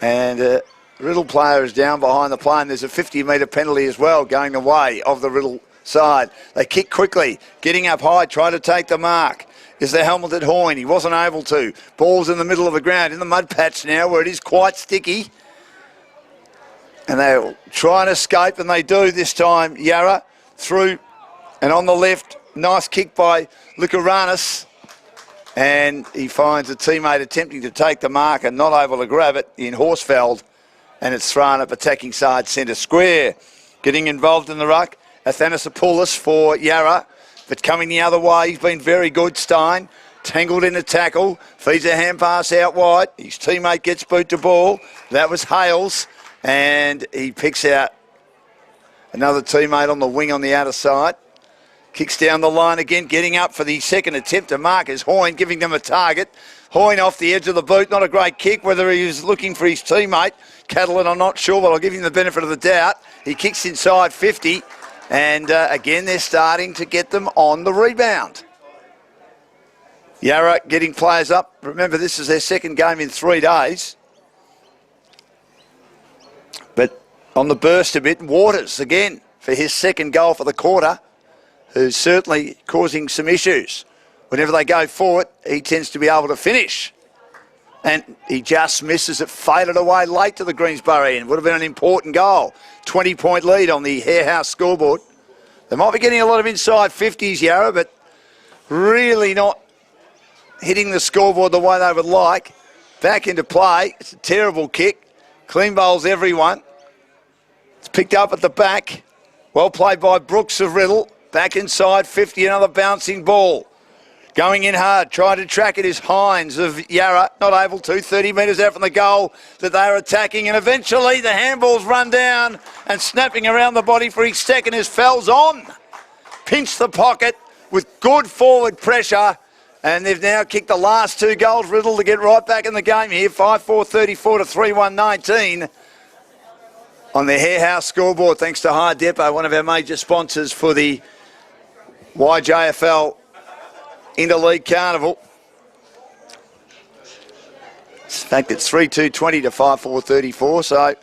And Riddle player is down behind the plane. There's a 50-metre penalty as well going the way of the Riddle side. They kick quickly. Getting up high. Try to take the mark. Is the helmeted Hoyne. He wasn't able to. Ball's in the middle of the ground in the mud patch now where it is quite sticky. And they'll try and escape, and they do this time. Yarra through and on the left. Nice kick by Lukaranis. And he finds a teammate attempting to take the mark and not able to grab it in Horsfeld. And it's thrown up attacking side centre square. Getting involved in the ruck. Athanasopoulos for Yarra. But coming the other way, he's been very good, Stein. Tangled in a tackle. Feeds a hand pass out wide. His teammate gets boot to ball. That was Hales. And he picks out another teammate on the wing on the outer side. Kicks down the line again, getting up for the second attempt to mark is Hoyne, giving them a target. Hoyne off the edge of the boot, not a great kick, whether he was looking for his teammate. Catalan, I'm not sure, but I'll give him the benefit of the doubt. He kicks inside 50, and again, they're starting to get them on the rebound. Yarra getting players up. Remember, this is their second game in 3 days. But on the burst a bit, Waters again for his second goal for the quarter, who's certainly causing some issues. Whenever they go forward, he tends to be able to finish. And he just misses it, faded away late to the Greensboro end. Would have been an important goal. 20-point lead on the Hare House scoreboard. They might be getting a lot of inside 50s, Yarra, but really not hitting the scoreboard the way they would like. Back into play. It's a terrible kick. Clean bowls everyone. It's picked up at the back. Well played by Brooks of Riddle. Back inside 50, another bouncing ball. Going in hard, trying to track it is Hines of Yarra. Not able to, 30 metres out from the goal that they are attacking. And eventually the handballs run down and snapping around the body for his second is Felson. Pinched the pocket with good forward pressure. And they've now kicked the last 2 goals, Riddle, to get right back in the game here. 5-4-34 to 3-1-19 on the Hare House scoreboard, thanks to Hire Depot, one of our major sponsors for the YJFL Interleague Carnival. In fact, it's 3-2-20 to 5-4-34, so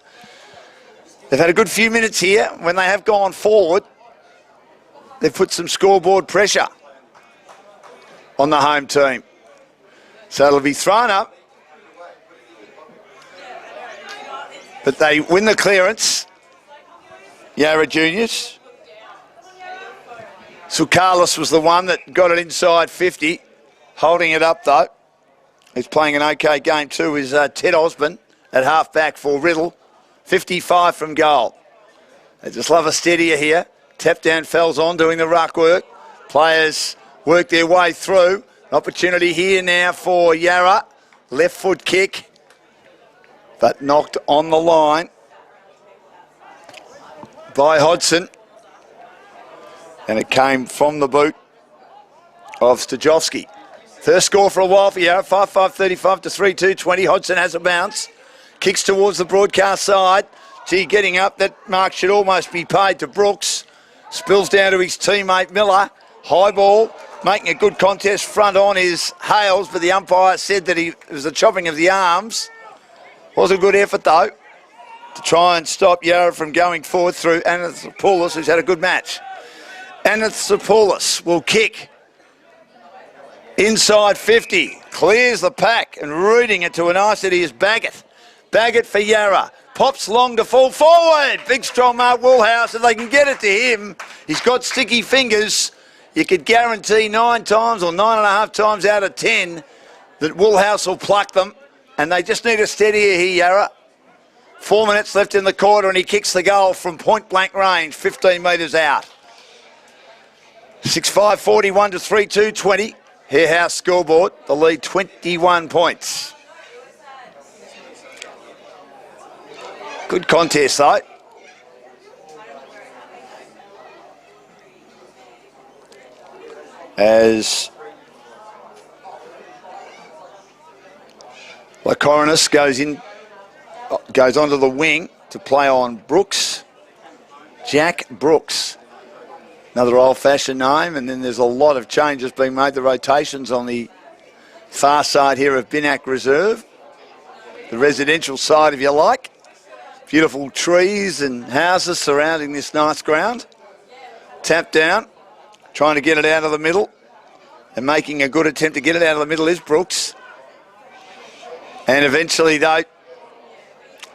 they've had a good few minutes here. When they have gone forward, they've put some scoreboard pressure on the home team. So it'll be thrown up. But they win the clearance. Yarra Juniors. So Carlos was the one that got it inside 50. Holding it up though. He's playing an okay game too is Ted Osborne at half back for Riddle. 55 from goal. They just love a steadier here. Tap down Felson doing the ruck work. Players work their way through. An opportunity here now for Yarra. Left foot kick, but knocked on the line by Hodson. And it came from the boot of Stajovski. First score for a while for Yarra, 5-5-35 to 3-2-20. Hodson has a bounce. Kicks towards the broadcast side. Gee, getting up. That mark should almost be paid to Brooks. Spills down to his teammate Miller. High ball. Making a good contest front on is Hales, but the umpire said that it was a chopping of the arms. Was a good effort though to try and stop Yarra from going forward through Anathopoulos, who's had a good match. Anathopoulos will kick inside 50, clears the pack and rooting it to a nicety is Baggett. Baggett for Yarra. Pops long to fall forward. Big strong Mark Woolhouse, if they can get it to him. He's got sticky fingers.
you could guarantee 9 times or 9.5 times out of 10 that Woolhouse will pluck them, and they just need a steadier here, Yarra. 4 minutes left in the quarter, and he kicks the goal from point-blank range, 15 metres out. 6-5-41 to 3-2-20. Harehouse scoreboard, the lead 21 points. Good contest, though. As Lycorinus goes onto the wing to play on Brooks. Jack Brooks. Another old-fashioned name, and then there's a lot of changes being made. The rotations on the far side here of Binnack Reserve. The residential side, if you like. Beautiful trees and houses surrounding this nice ground. Tap down, trying to get it out of the middle. And making a good attempt to get it out of the middle is Brooks. And eventually, though,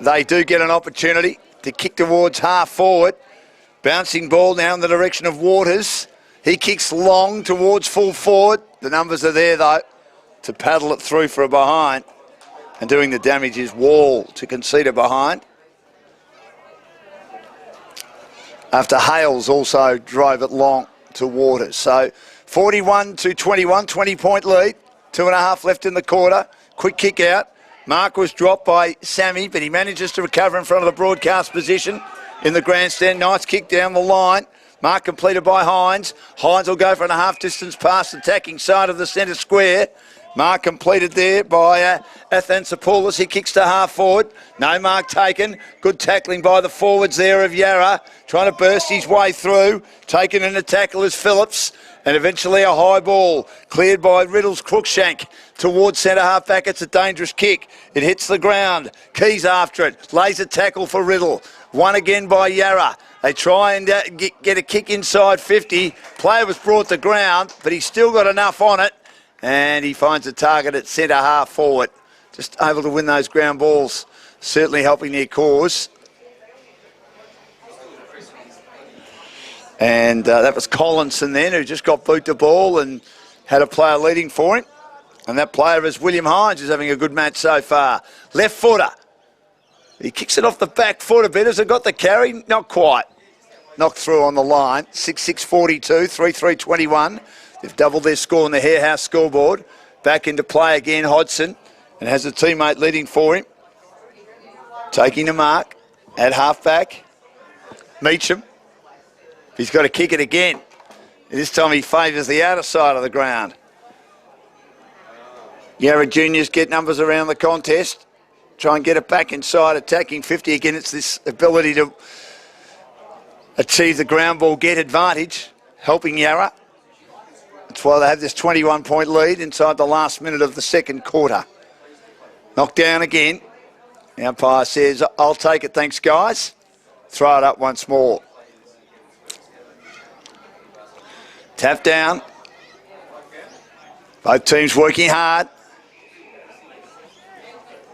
they do get an opportunity to kick towards half forward. Bouncing ball now in the direction of Waters. He kicks long towards full forward. The numbers are there, though, to paddle it through for a behind. And doing the damage is Wall to concede a behind. After Hales also drove it long to Waters. So 41 to 21, 20-point lead. 2.5 left in the quarter. Quick kick out. Mark was dropped by Sammy, but he manages to recover in front of the broadcast position in the grandstand. Nice kick down the line. Mark completed by Hines. Hines will go for a half-distance pass, attacking side of the centre square. Mark completed there by Athansopoulos. He kicks to half forward. No mark taken. Good tackling by the forwards there of Yarra. Trying to burst his way through. Taken in a tackle is Phillips. And eventually a high ball cleared by Riddle's Crookshank towards centre half back. It's a dangerous kick. It hits the ground. Keys after it. Lays a tackle for Riddle. Won again by Yarra. They try and get a kick inside 50. Player was brought to ground, but he's still got enough on it. And he finds a target at centre half forward. Just able to win those ground balls. Certainly helping their cause. And that was Collinson then, who just got boot the ball and had a player leading for him. And that player is William Hines, who's having a good match so far. Left footer. He kicks it off the back foot a bit. Has it got the carry? Not quite. Knocked through on the line. 6-6-42, 3-3-21. They've doubled their score on the Harehouse scoreboard. Back into play again, Hodgson. And has a teammate leading for him. Taking the mark at half-back. Meacham. He's got to kick it again. This time he favours the outer side of the ground. Yarra Juniors get numbers around the contest. Try and get it back inside, attacking 50. Again, it's this ability to achieve the ground ball get advantage, helping Yarra. That's why they have this 21-point lead inside the last minute of the second quarter. Knocked down again. The umpire says, I'll take it, thanks, guys. Throw it up once more. Tap down. Both teams working hard.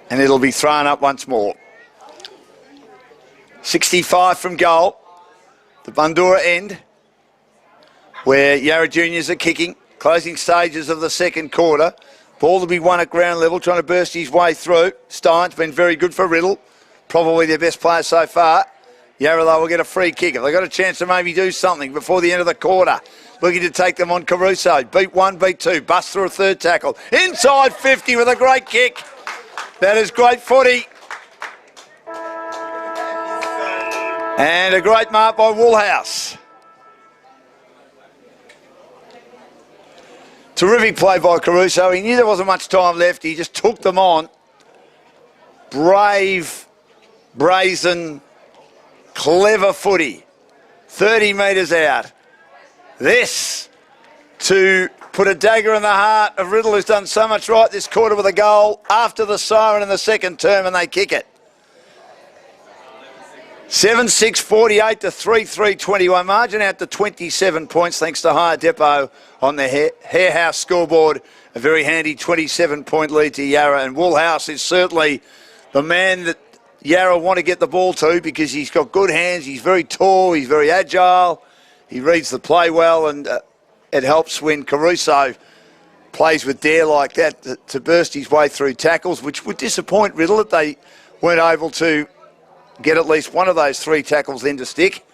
And it'll be thrown up once more. 65 from goal. The Bundoora end, where Yarra Juniors are kicking. Closing stages of the second quarter. Ball to be won at ground level, trying to burst his way through. Stein's been very good for Riddle. Probably their best player so far. Yarra, though, will get a free kick. If they've got a chance to maybe do something before the end of the quarter. Looking to take them on Caruso. Beat one, beat two. Bust through a third tackle. Inside 50 with a great kick. That is great footy. And a great mark by Woolhouse. Terrific play by Caruso. He knew there wasn't much time left. He just took them on. Brave, brazen, clever footy. 30 metres out. This to put a dagger in the heart of Riddle, who's done so much right this quarter with a goal after the siren in the second term, and they kick it. 7-6-48 to 3-3-21. Margin out to 27 points thanks to Hire Depot on the Harehouse scoreboard. A very handy 27-point lead to Yarra, and Woolhouse is certainly the man that Yarra want to get the ball to because he's got good hands, he's very tall, he's very agile, he reads the play well, and it helps when Caruso plays with dare like that to burst his way through tackles, which would disappoint Riddle that they weren't able to get at least one of those 3 tackles into stick.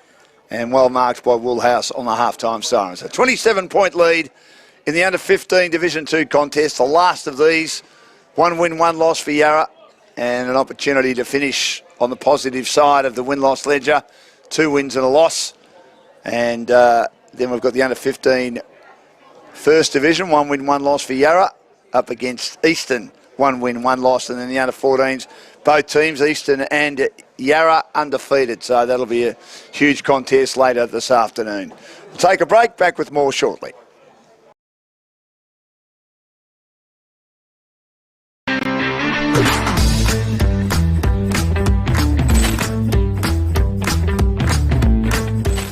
And well marked by Woolhouse on the half-time siren. So 27-point lead in the under-15 Division 2 contest. The last of these, 1 win, 1 loss for Yarra, and an opportunity to finish on the positive side of the win-loss ledger. 2 wins and a loss. And then we've got the under-15 First Division, 1 win, 1 loss for Yarra, up against Eastern, 1 win, 1 loss, and then the under-14s, both teams, Eastern and Yarra, undefeated. So that'll be a huge contest later this afternoon. We'll take a break, back with more shortly.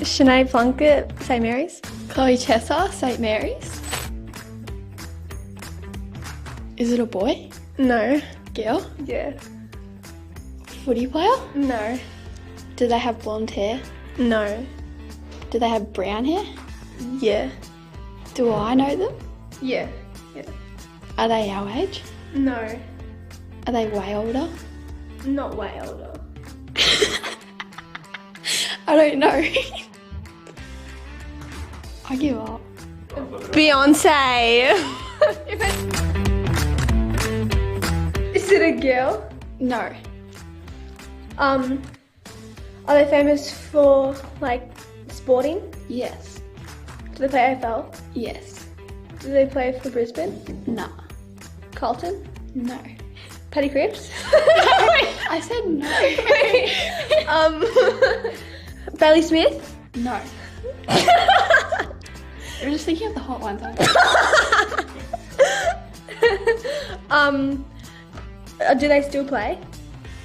Sinead Plunkett, St Mary's.
Chloe Chesser, St Mary's. Is it a boy?
No.
Girl?
Yeah.
Footy player?
No.
Do they have blonde hair?
No.
Do they have brown hair?
Yeah.
Do I know them?
Yeah. Yeah.
Are they our age?
No.
Are they way older?
Not way older.
I don't know. I give up.
Beyonce. Is it a girl?
No.
Are they famous for, like, sporting?
Yes.
Do they play AFL?
Yes.
Do they play for Brisbane?
No.
Carlton?
No.
Paddy Cripps?
I said no.
Bailey Smith?
No. You're just thinking of the hot ones, aren't you?
Do they still play?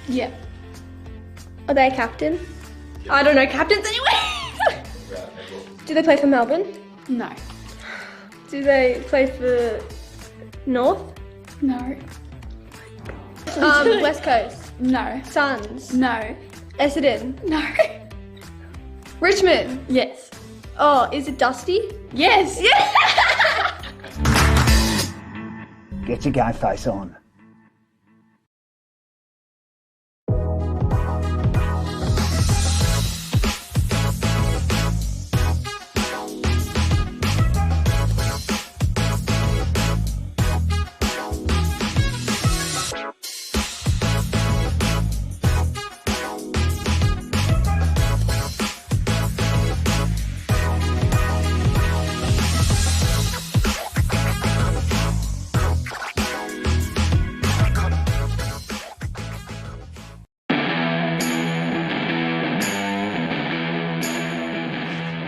Yeah.
Are they a captain? I don't know captains anyway. Do they play for Melbourne?
No.
Do they play for North?
No.
West Coast?
No.
Suns?
No.
Essendon?
No.
Richmond?
Yes.
Oh, is it Dusty?
Yes.
Get your game face on.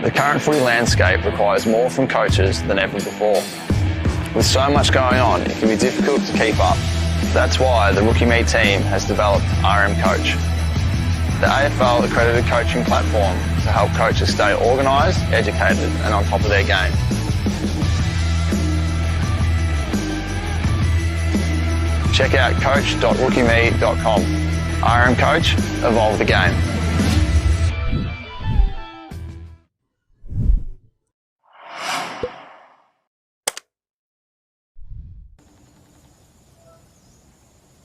The current footy landscape requires more from coaches than ever before. With so much going on, it can be difficult to keep up. That's why the Rookie Me team has developed RM Coach, the AFL accredited coaching platform to help coaches stay organised, educated and on top of their game. Check out coach.rookieme.com. RM Coach, evolve the game.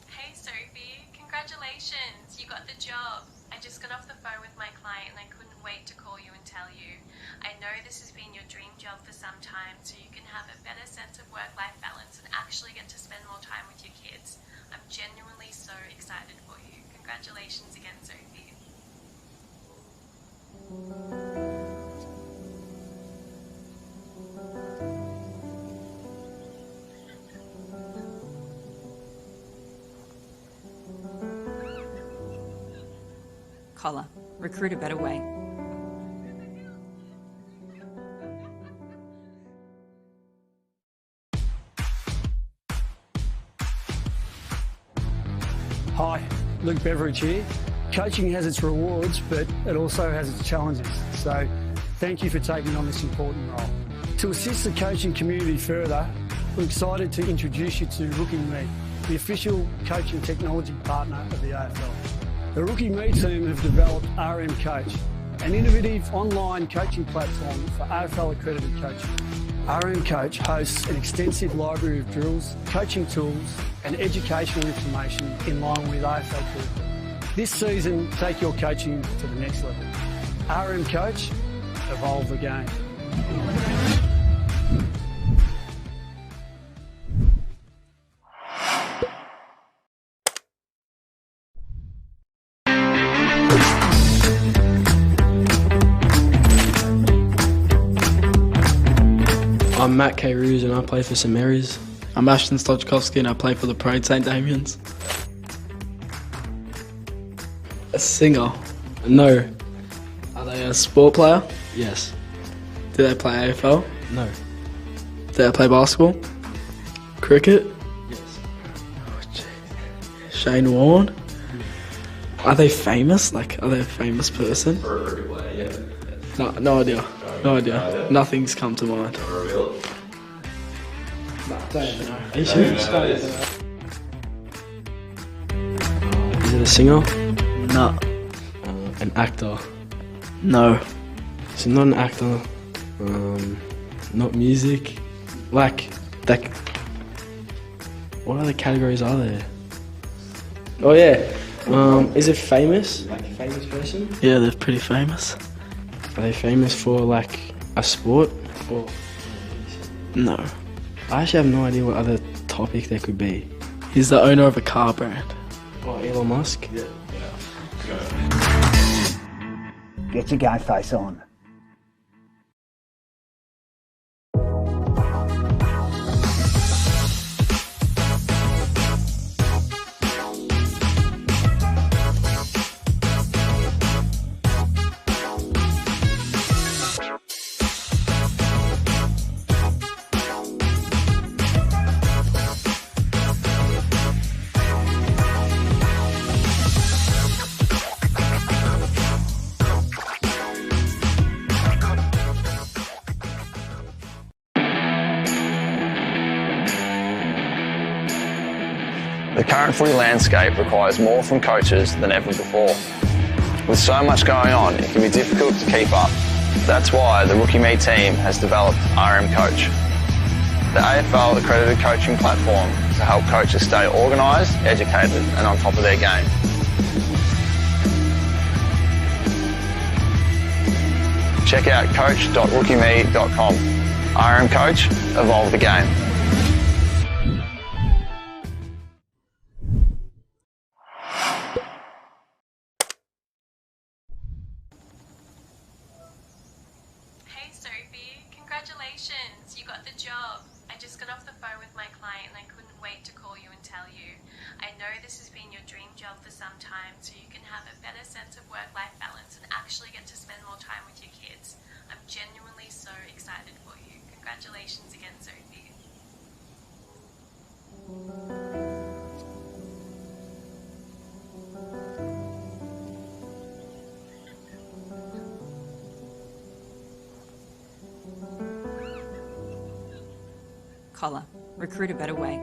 Hey Sophie, congratulations, you got the job. I just got off the phone with my client and I couldn't wait to call you and tell you. I know this has been your dream job for some time, so you can have a better sense of work-life balance and actually get to spend more time with your kids. I'm genuinely so excited for you. Congratulations again, Sophie.
Collar. Recruit a better way.
Hi, Luke Beveridge here. Coaching has its rewards, but it also has its challenges. So thank you for taking on this important role. To assist the coaching community further, we're excited to introduce you to Rookie Me, the official coaching technology partner of the AFL. The Rookie Me team have developed RM Coach, an innovative online coaching platform for AFL accredited coaching. RM Coach hosts an extensive library of drills, coaching tools and educational information in line with AFL curriculum. This season, take your coaching to the next level. RM Coach, evolve the game.
I'm Matt K. Roos and I play for St Mary's. I'm Ashton Stojkowski and I play for the Parade St Damians. A singer? No. Are they a sport player? Yes. Do they play AFL? No. Do they play basketball? Cricket? Yes. Oh, Shane Warne? Are they famous? Like, are they a famous person? Yeah. No idea. No idea. Nothing's come to mind. Don't even know. Are you serious? Is it a singer? No. An actor? No. So not an actor. Not music. Like that. What other categories are there? Oh yeah. Is it famous? Like a famous person? Yeah, they're pretty famous. Are they famous for like a sport? Or no. I actually have no idea what other topic there could be. He's the owner of a car brand. Oh, Elon Musk? Yeah.
Get your game face on.
The current footy landscape requires more from coaches than ever before. With so much going on, it can be difficult to keep up. That's why the Rookie Me team has developed RM Coach, the AFL accredited coaching platform to help coaches stay organised, educated and on top of their game. Check out coach.rookieme.com. RM Coach, evolve the game.
Hey Sophie, congratulations, you got the job. I just got off the phone with my client and I couldn't wait to call you and tell you. I know this has been your dream job for some time, so you can have a better sense of work-life balance and actually get to spend more time with your kids. I'm genuinely so excited for you. Congratulations again, Sophie.
Collar. Recruit a better way.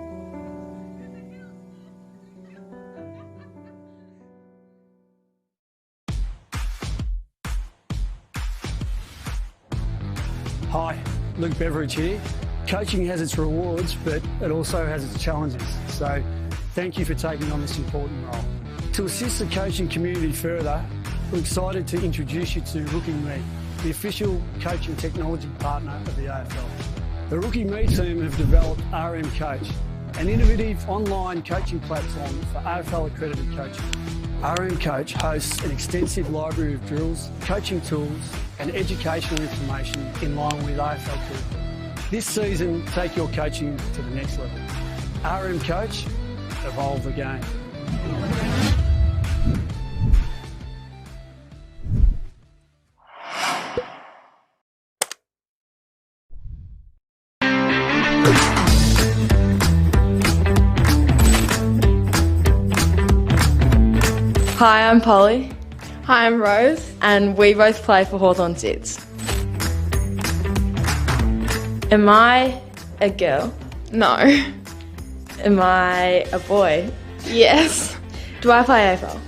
Hi, Luke Beveridge here. Coaching has its rewards, but it also has its challenges. So thank you for taking on this important role. To assist the coaching community further, we're excited to introduce you to Rookie Me, the official coaching technology partner of the AFL. The Rookie Me team have developed RM Coach, an innovative online coaching platform for AFL accredited coaching. RM Coach hosts an extensive library of drills, coaching tools and educational information in line with AFL curriculum. This season, take your coaching to the next level. RM Coach, evolve the game.
Hi, I'm Polly.
Hi, I'm Rose.
And we both play for Hawthorn Sits. Am I a girl?
No.
Am I a boy?
Yes.
Do I play AFL?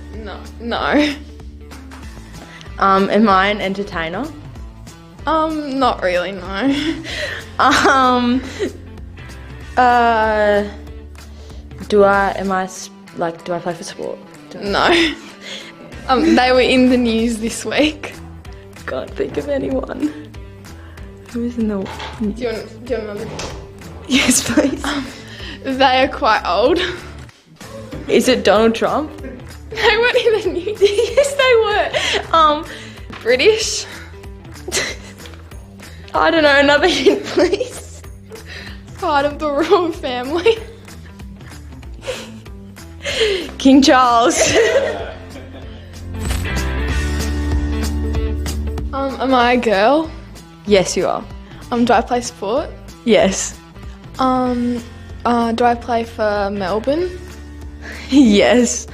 No.
Am I an entertainer?
Not really, no.
Do I play for sport?
No. They were in the news this week.
Can't think of anyone. Who is in the...
Do you want another?
Yes, please.
They are quite old.
Is it Donald Trump?
They weren't in the news.
Yes, they were.
British.
I don't know, another hint, please.
Part of the royal family.
King Charles.
Am I a girl?
Yes, you are.
Do I play sport?
Yes.
Do I play for Melbourne?
Yes.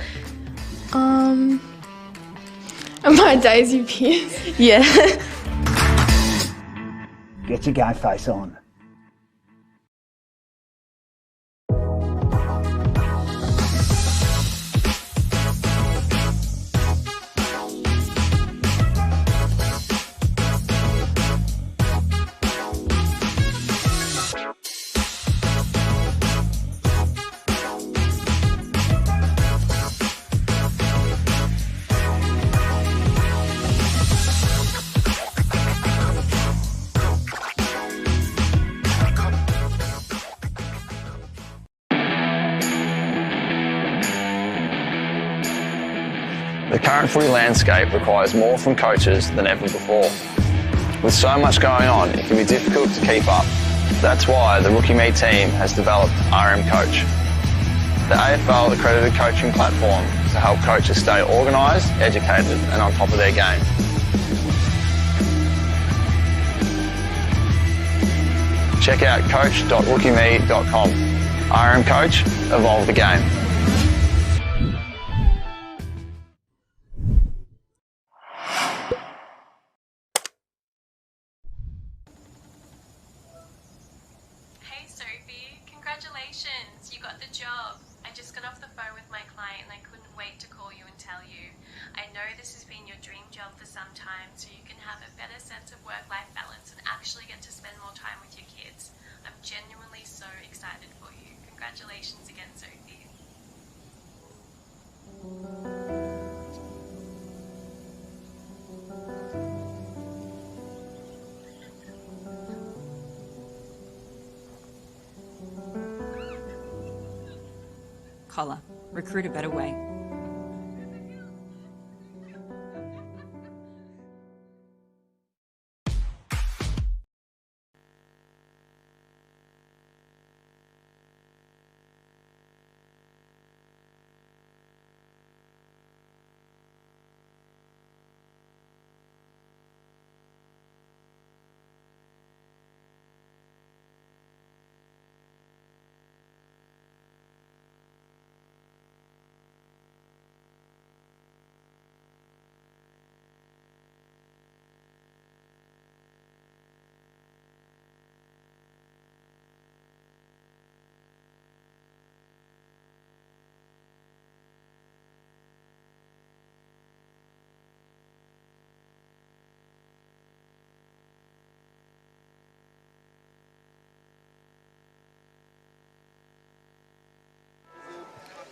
Am I Daisy Pearce?
Yeah.
Get your game face on.
The current footy landscape requires more from coaches than ever before. With so much going on, it can be difficult to keep up. That's why the Rookie Me team has developed RM Coach, the AFL accredited coaching platform to help coaches stay organised, educated and on top of their game. Check out coach.rookieme.com. RM Coach, evolve the game.
Hey Sophie, congratulations, you got the job. I just got off the phone with my client and I couldn't wait to call you and tell you. I know this has been your dream job for some time, so you can have a better sense of work-life balance and actually get to spend more time with your kids. I'm genuinely so excited for you. Congratulations again, Sophie.
Collar. Recruit a better way.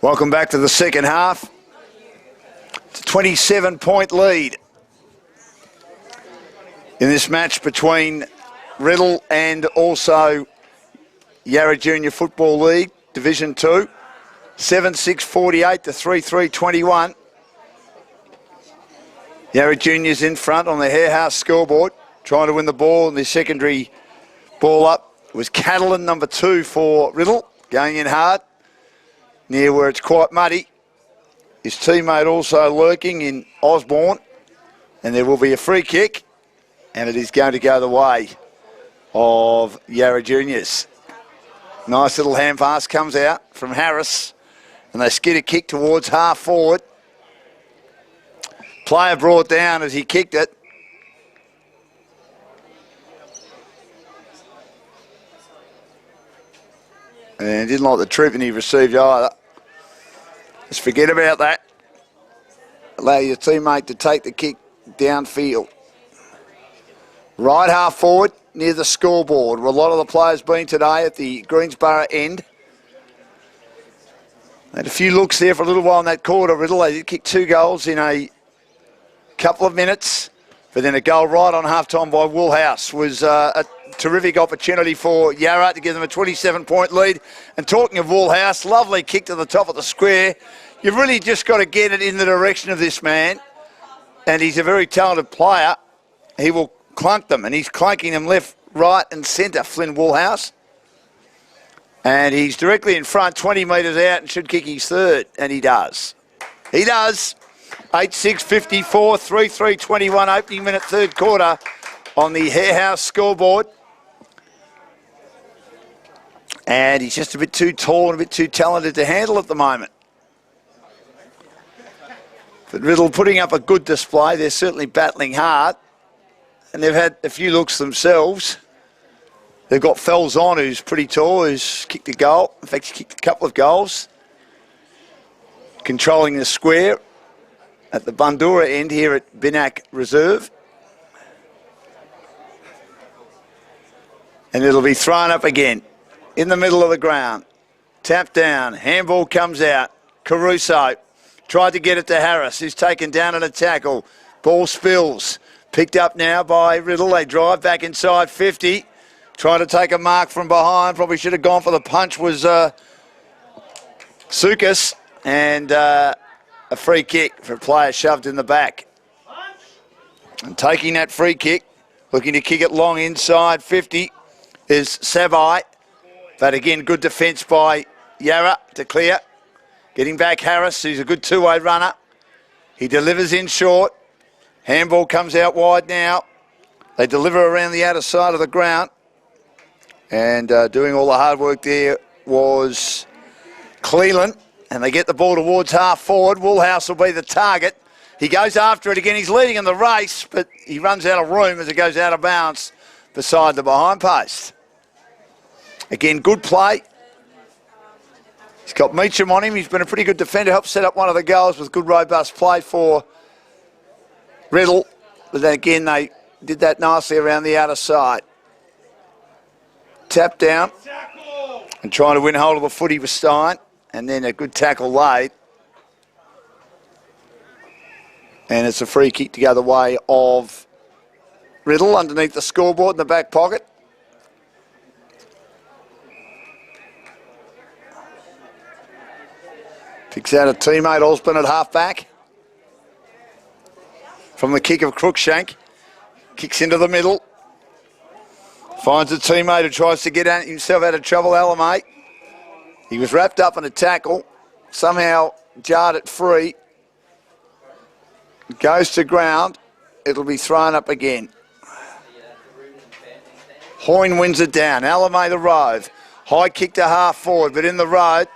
Welcome back to the second half. It's a 27-point lead in this match between Riddle and also Yarra Junior Football League, Division 2. 7-6-48 to 3-3-21. Yarra Juniors in front on the Hare House scoreboard, trying to win the ball, and the secondary ball up was Catalan, number 2 for Riddle, going in hard, near where it's quite muddy. His teammate also lurking in Osborne, and there will be a free kick, and it is going to go the way of Yarra Juniors. Nice little hand pass comes out from Harris, and they skid a kick towards half forward. Player brought down as he kicked it. And didn't like the treatment he received either. Just forget about that. Allow your teammate to take the kick downfield. Right half forward, near the scoreboard, where a lot of the players been today at the Greensborough end. Had a few looks there for a little while in that quarter, Riddle. They did kick 2 goals in a couple of minutes, but then a goal right on half-time by Woolhouse was a terrific opportunity for Yarra to give them a 27-point lead. And talking of Woolhouse, lovely kick to the top of the square. You've really just got to get it in the direction of this man, and he's a very talented player. He will clunk them, and he's clunking them left, right and centre, Flynn Woolhouse. And he's directly in front, 20 metres out, and should kick his third, and he does. He does. 8-6-54, 3-3-21, opening minute, third quarter on the Hare House scoreboard. And he's just a bit too tall and a bit too talented to handle at the moment. But Riddle putting up a good display. They're certainly battling hard. And they've had a few looks themselves. They've got Fells on, who's pretty tall, who's kicked a goal. In fact, he kicked a couple of goals. Controlling the square at the Bundoora end here at Binnack Reserve. And it'll be thrown up again in the middle of the ground. Tap down, handball comes out. Caruso tried to get it to Harris, who's taken down in a tackle. Ball spills. Picked up now by Riddle. They drive back inside 50. Trying to take a mark from behind. Probably should have gone for the punch was Sukas. And a free kick for a player shoved in the back. And taking that free kick, looking to kick it long inside 50 is Sabai. But again, good defence by Yarra to clear. Getting back Harris, who's a good two-way runner. He delivers in short. Handball comes out wide now. They deliver around the outer side of the ground. And doing all the hard work there was Cleland. And they get the ball towards half forward. Woolhouse will be the target. He goes after it again. He's leading in the race, but he runs out of room as it goes out of bounds beside the behind post. Again, good play. He's got Meacham on him. He's been a pretty good defender. Helped set up one of the goals with good, robust play for Riddle. But then again, they did that nicely around the outer side. Tap down and trying to win hold of the footy with Stein. And then a good tackle laid. And it's a free kick to go the way of Riddle underneath the scoreboard in the back pocket. Picks out a teammate, Osborne at half-back. From the kick of Crookshank. Kicks into the middle. Finds a teammate who tries to get himself out of trouble, Alamate. He was wrapped up in a tackle. Somehow jarred it free. Goes to ground. It'll be thrown up again. Hoyne wins it down. Alamate the Rove. High kick to half forward, but in the road.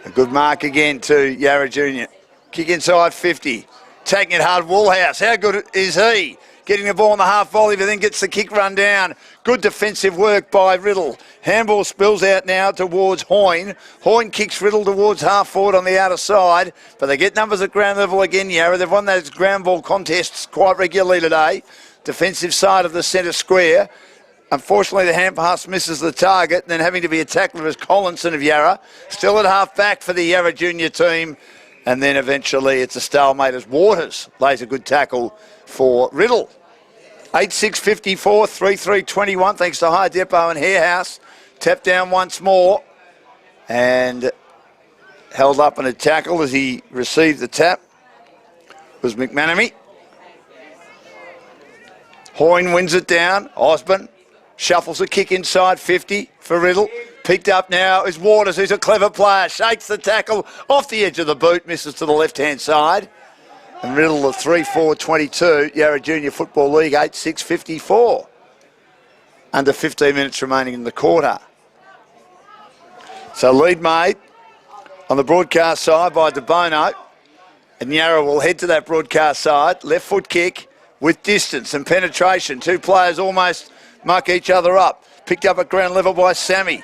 A good mark again to Yarra Junior. Kick inside 50. Taking it hard, Woolhouse. How good is he? Getting the ball in the half volley, but then gets the kick run down. Good defensive work by Riddle. Handball spills out now towards Hoyne. Hoyne kicks Riddle towards half forward on the outer side, but they get numbers at ground level again, Yarra. They've won those ground ball contests quite regularly today. Defensive side of the centre square. Unfortunately, the hand pass misses the target, and then having to be a tackler is Collinson of Yarra. Still at half back for the Yarra Junior team. And then eventually it's a stalemate as Waters lays a good tackle for Riddle. 8-6-54, 3-3-21, thanks to High Depot and Hare House. Tapped down once more and held up in a tackle as he received the tap was McManamy. Hoyne wins it down. Osborne shuffles a kick inside 50 for Riddle. Picked up now is Waters, who's a clever player. Shakes the tackle off the edge of the boot, misses to the left-hand side. And Riddle of 3-4-22, Yarra Junior Football League 8-6-54. Under 15 minutes remaining in the quarter. So lead made on the broadcast side by De Bono. And Yarra will head to that broadcast side. Left foot kick with distance and penetration. Two players almost muck each other up. Picked up at ground level by Sammy.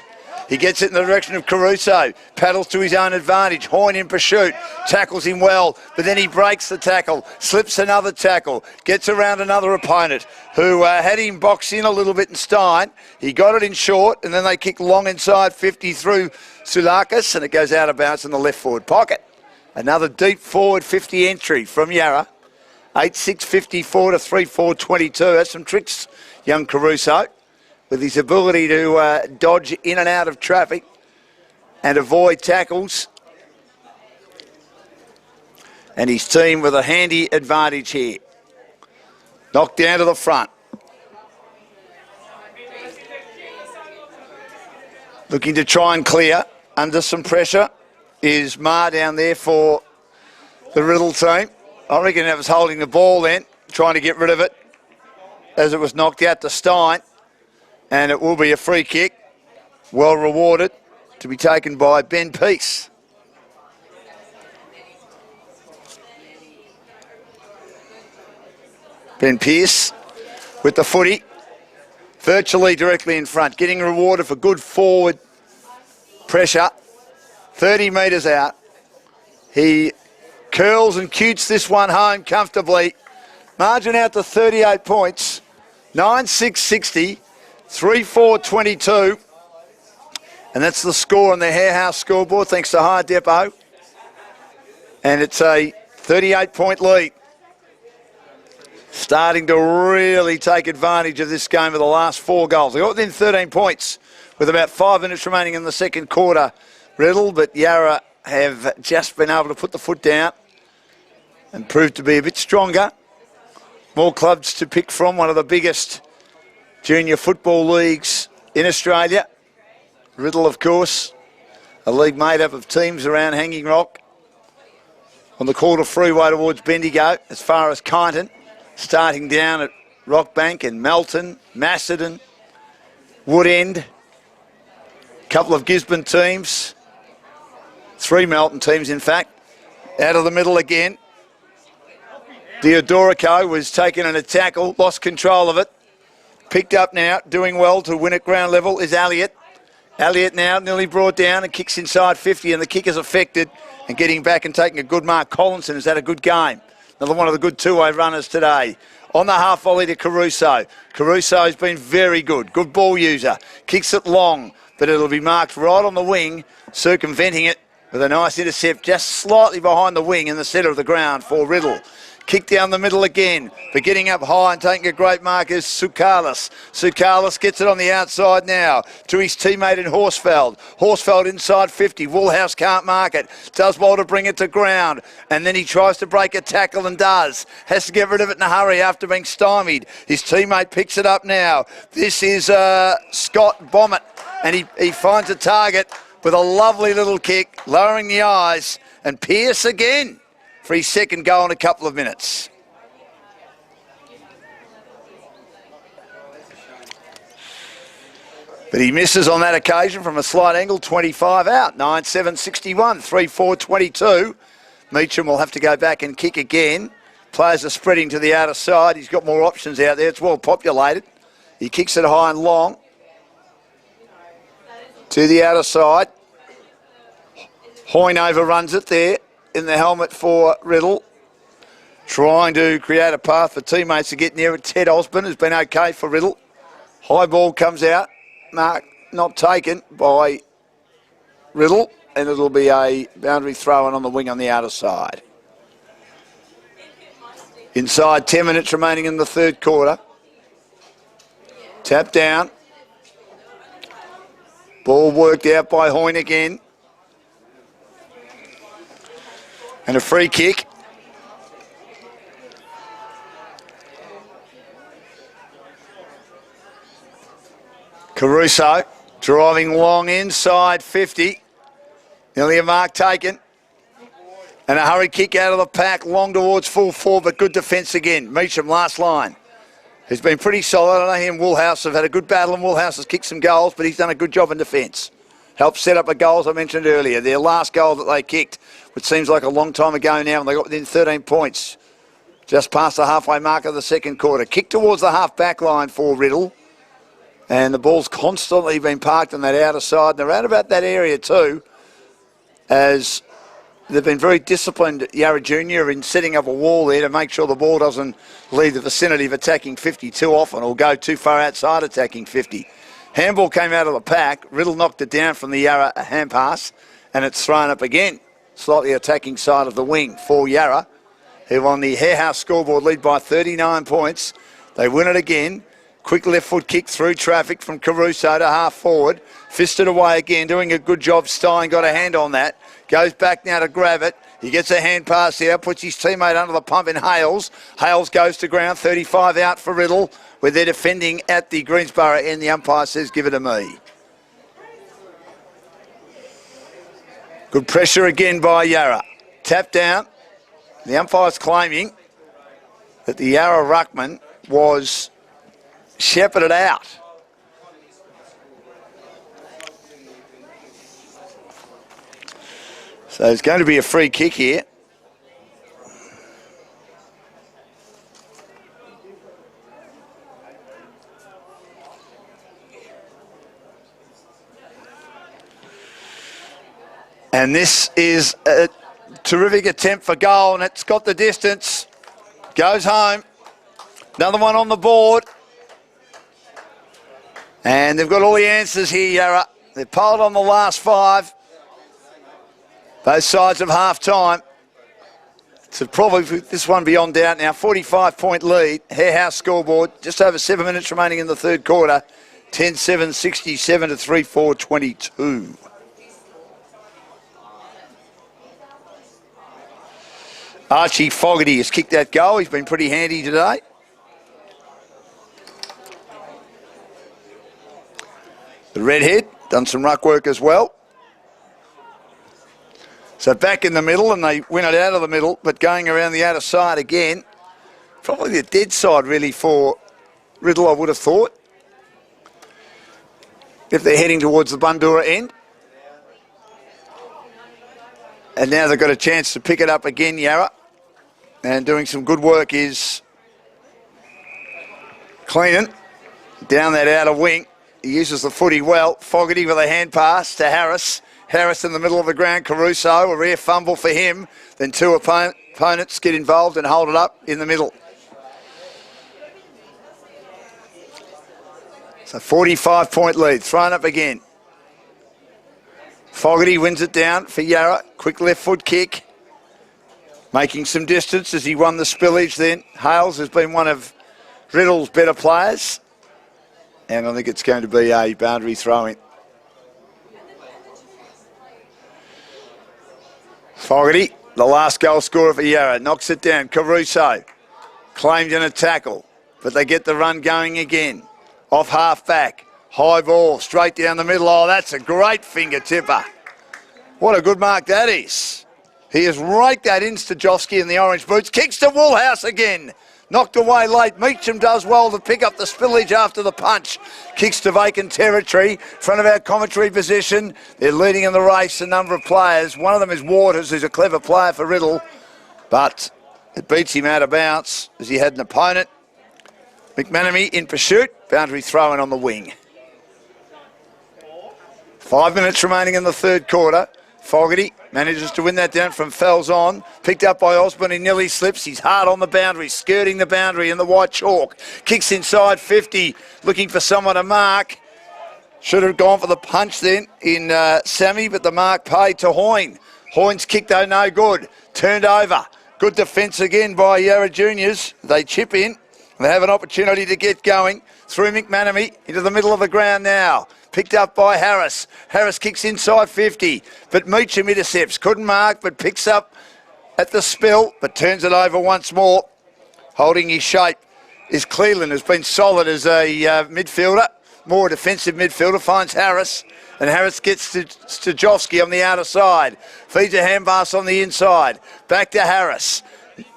He gets it in the direction of Caruso. Paddles to his own advantage. Hoyne in pursuit. Tackles him well, but then he breaks the tackle. Slips another tackle. Gets around another opponent who had him boxed in a little bit in Stein. He got it in short, and then they kick long inside 50 through Sulakis, and it goes out of bounds in the left forward pocket. Another deep forward 50 entry from Yarra. 8.6.54 to 3.4.22. That's some tricks, young Caruso, with his ability to dodge in and out of traffic and avoid tackles. And his team with a handy advantage here. Knocked down to the front. Looking to try and clear under some pressure is Ma down there for the Riddle team. I reckon that was holding the ball then, trying to get rid of it as it was knocked out to Stein. And it will be a free kick, well rewarded, to be taken by Ben Peace. Ben Pearce with the footy, virtually directly in front, getting rewarded for good forward pressure. 30 metres out. He curls and cutes this one home comfortably. Margin out to 38 points. 9.6.60, 3.4.22. And that's the score on the Hare House scoreboard, thanks to Hire Depot. And it's a 38-point lead. Starting to really take advantage of this game with the last 4 goals. They got within 13 points with about 5 minutes remaining in the second quarter, Riddle, but Yarra have just been able to put the foot down and prove to be a bit stronger. More clubs to pick from, one of the biggest junior football leagues in Australia. Riddle, of course, a league made up of teams around Hanging Rock on the Calder Freeway towards Bendigo, as far as Kyneton, starting down at Rockbank and Melton, Macedon, Woodend, a couple of Gisborne teams, 3 Melton teams in fact, out of the middle again. Diodorico was taken in a tackle, lost control of it. Picked up now, doing well to win at ground level is Elliott. Elliott now nearly brought down and kicks inside 50, and the kick is affected, and getting back and taking a good mark. Collinson has had a good game. Another one of the good two-way runners today. On the half volley to Caruso. Caruso has been very good. Good ball user. Kicks it long, but it'll be marked right on the wing, circumventing it with a nice intercept just slightly behind the wing in the centre of the ground for Riddle. Kick down the middle again, but getting up high and taking a great mark is Soukalis. Soukalis gets it on the outside now to his teammate in Horsfeld. Horsfeld inside 50. Woolhouse can't mark it. Does well to bring it to ground, and then he tries to break a tackle and does. Has to get rid of it in a hurry after being stymied. His teammate picks it up now. This is Scott Bommett, and he finds a target with a lovely little kick, lowering the eyes, and Pearce again for his second goal in a couple of minutes. But he misses on that occasion from a slight angle, 25 out, 9.7.61, 3.4.22. Meacham will have to go back and kick again. Players are spreading to the outer side. He's got more options out there. It's well populated. He kicks it high and long to the outer side. Hoyne overruns it there in the helmet for Riddle, trying to create a path for teammates to get near it. Ted Osborne has been okay for Riddle. High ball comes out, mark not taken by Riddle, and it'll be a boundary throw in on the wing on the outer side. Inside 10 minutes remaining in the third quarter. Tap down. Ball worked out by Hoyne again. And a free kick. Caruso driving long inside 50. Nearly a mark taken. And a hurry kick out of the pack, long towards full forward, but good defence again. Meacham, last line. He's been pretty solid. I know he and Woolhouse have had a good battle, and Woolhouse has kicked some goals, but he's done a good job in defence. Helped set up a goal, as I mentioned earlier. Their last goal that they kicked, which seems like a long time ago now, and they got within 13 points. Just past the halfway mark of the second quarter. Kick towards the half-back line for Riddle. And the ball's constantly been parked on that outer side. And around about that area too, as they've been very disciplined, Yarra Junior, in setting up a wall there to make sure the ball doesn't leave the vicinity of attacking 50 too often or go too far outside attacking 50. Handball came out of the pack. Riddle knocked it down from the Yarra hand pass, and it's thrown up again, slightly attacking side of the wing for Yarra, who on the Hare House scoreboard lead by 39 points. They win it again. Quick left foot kick through traffic from Caruso to half forward. Fisted away again, doing a good job. Stein got a hand on that. Goes back now to grab it. He gets a hand pass out, puts his teammate under the pump in Hales. Hales goes to ground, 35 out for Riddle, where they're defending at the Greensboro end. The umpire says, give it to me. Good pressure again by Yarra. Tap down. The umpire's claiming that the Yarra ruckman was shepherded out. So it's going to be a free kick here. And this is a terrific attempt for goal, and it's got the distance. Goes home. Another one on the board. And they've got all the answers here, Yarra. They've polled on the last 5. Both sides of half-time. So probably this one beyond doubt now. 45-point lead. Hare House scoreboard. Just over 7 minutes remaining in the third quarter. 10-7, 67 to 3-4, 22. Archie Fogarty has kicked that goal. He's been pretty handy today. The redhead done some ruck work as well. So back in the middle, and they win it out of the middle, but going around the outer side again. Probably the dead side really for Riddle, I would have thought, if they're heading towards the Bundoora end. And now they've got a chance to pick it up again, Yarra. And doing some good work is Cleanan down that outer wing. He uses the footy well. Fogarty with a hand pass to Harris. Harris in the middle of the ground. Caruso, a rare fumble for him. Then two opponents get involved and hold it up in the middle. So 45-point lead. Thrown up again. Fogarty wins it down for Yarra. Quick left foot kick. Making some distance as he won the spillage then. Hales has been one of Riddle's better players. And I think it's going to be a boundary throw-in. Fogarty, the last goal scorer for Yarra, knocks it down. Caruso claimed in a tackle, but they get the run going again. Off half-back, high ball, straight down the middle. Oh, that's a great finger tipper. What a good mark that is. He has raked that in Stajovski in the orange boots. Kicks to Woolhouse again. Knocked away late. Meacham does well to pick up the spillage after the punch. Kicks to vacant territory. Front of our commentary position. They're leading in the race, a number of players. One of them is Waters, who's a clever player for Riddle. But it beats him out of bounds as he had an opponent. McManamy in pursuit. Boundary throw-in on the wing. 5 minutes remaining in the third quarter. Fogarty manages to win that down from Fells on. Picked up by Osborne. He nearly slips. He's hard on the boundary, skirting the boundary in the white chalk. Kicks inside 50, looking for someone to mark. Should have gone for the punch then in Sammy, but the mark paid to Hoyne. Hoyne's kick, though, no good. Turned over. Good defence again by Yarra Juniors. They chip in. They have an opportunity to get going. Through McManamy into the middle of the ground now. Picked up by Harris. Harris kicks inside 50, but Meacham intercepts. Couldn't mark, but picks up at the spill, but turns it over once more. Holding his shape is Cleland, who's been solid as a midfielder. More defensive midfielder, finds Harris, and Harris gets to Stajovski on the outer side. Feeds a hand pass on the inside. Back to Harris.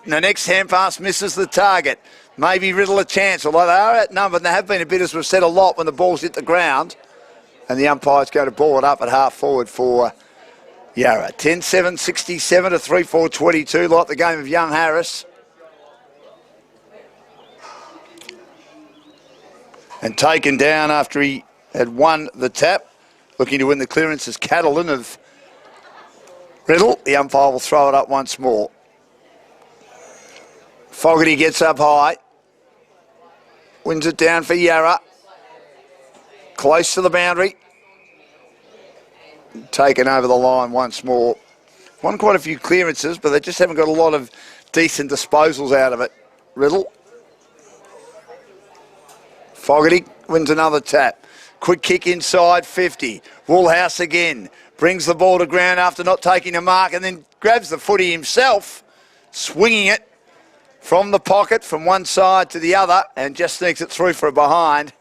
The next hand pass misses the target. Maybe Riddle a chance, although they are outnumbered, and they have been a bit, as we've said, a lot when the ball's hit the ground. And the umpire's going to ball it up at half forward for Yarra. 10-7, 67 to 3-4, 22, like the game of young Harris. and taken down after he had won the tap. Looking to win the clearance is Catalan of Riddle. The umpire will throw it up once more. Fogarty gets up high. Wins it down for Yarra. Close to the boundary. Taken over the line once more. Won quite a few clearances, but they just haven't got a lot of decent disposals out of it. Riddle. Fogarty wins another tap. Quick kick inside 50. Woolhouse again. Brings the ball to ground after not taking a mark and then grabs the footy himself, swinging it from the pocket from one side to the other and just sneaks it through for a behind.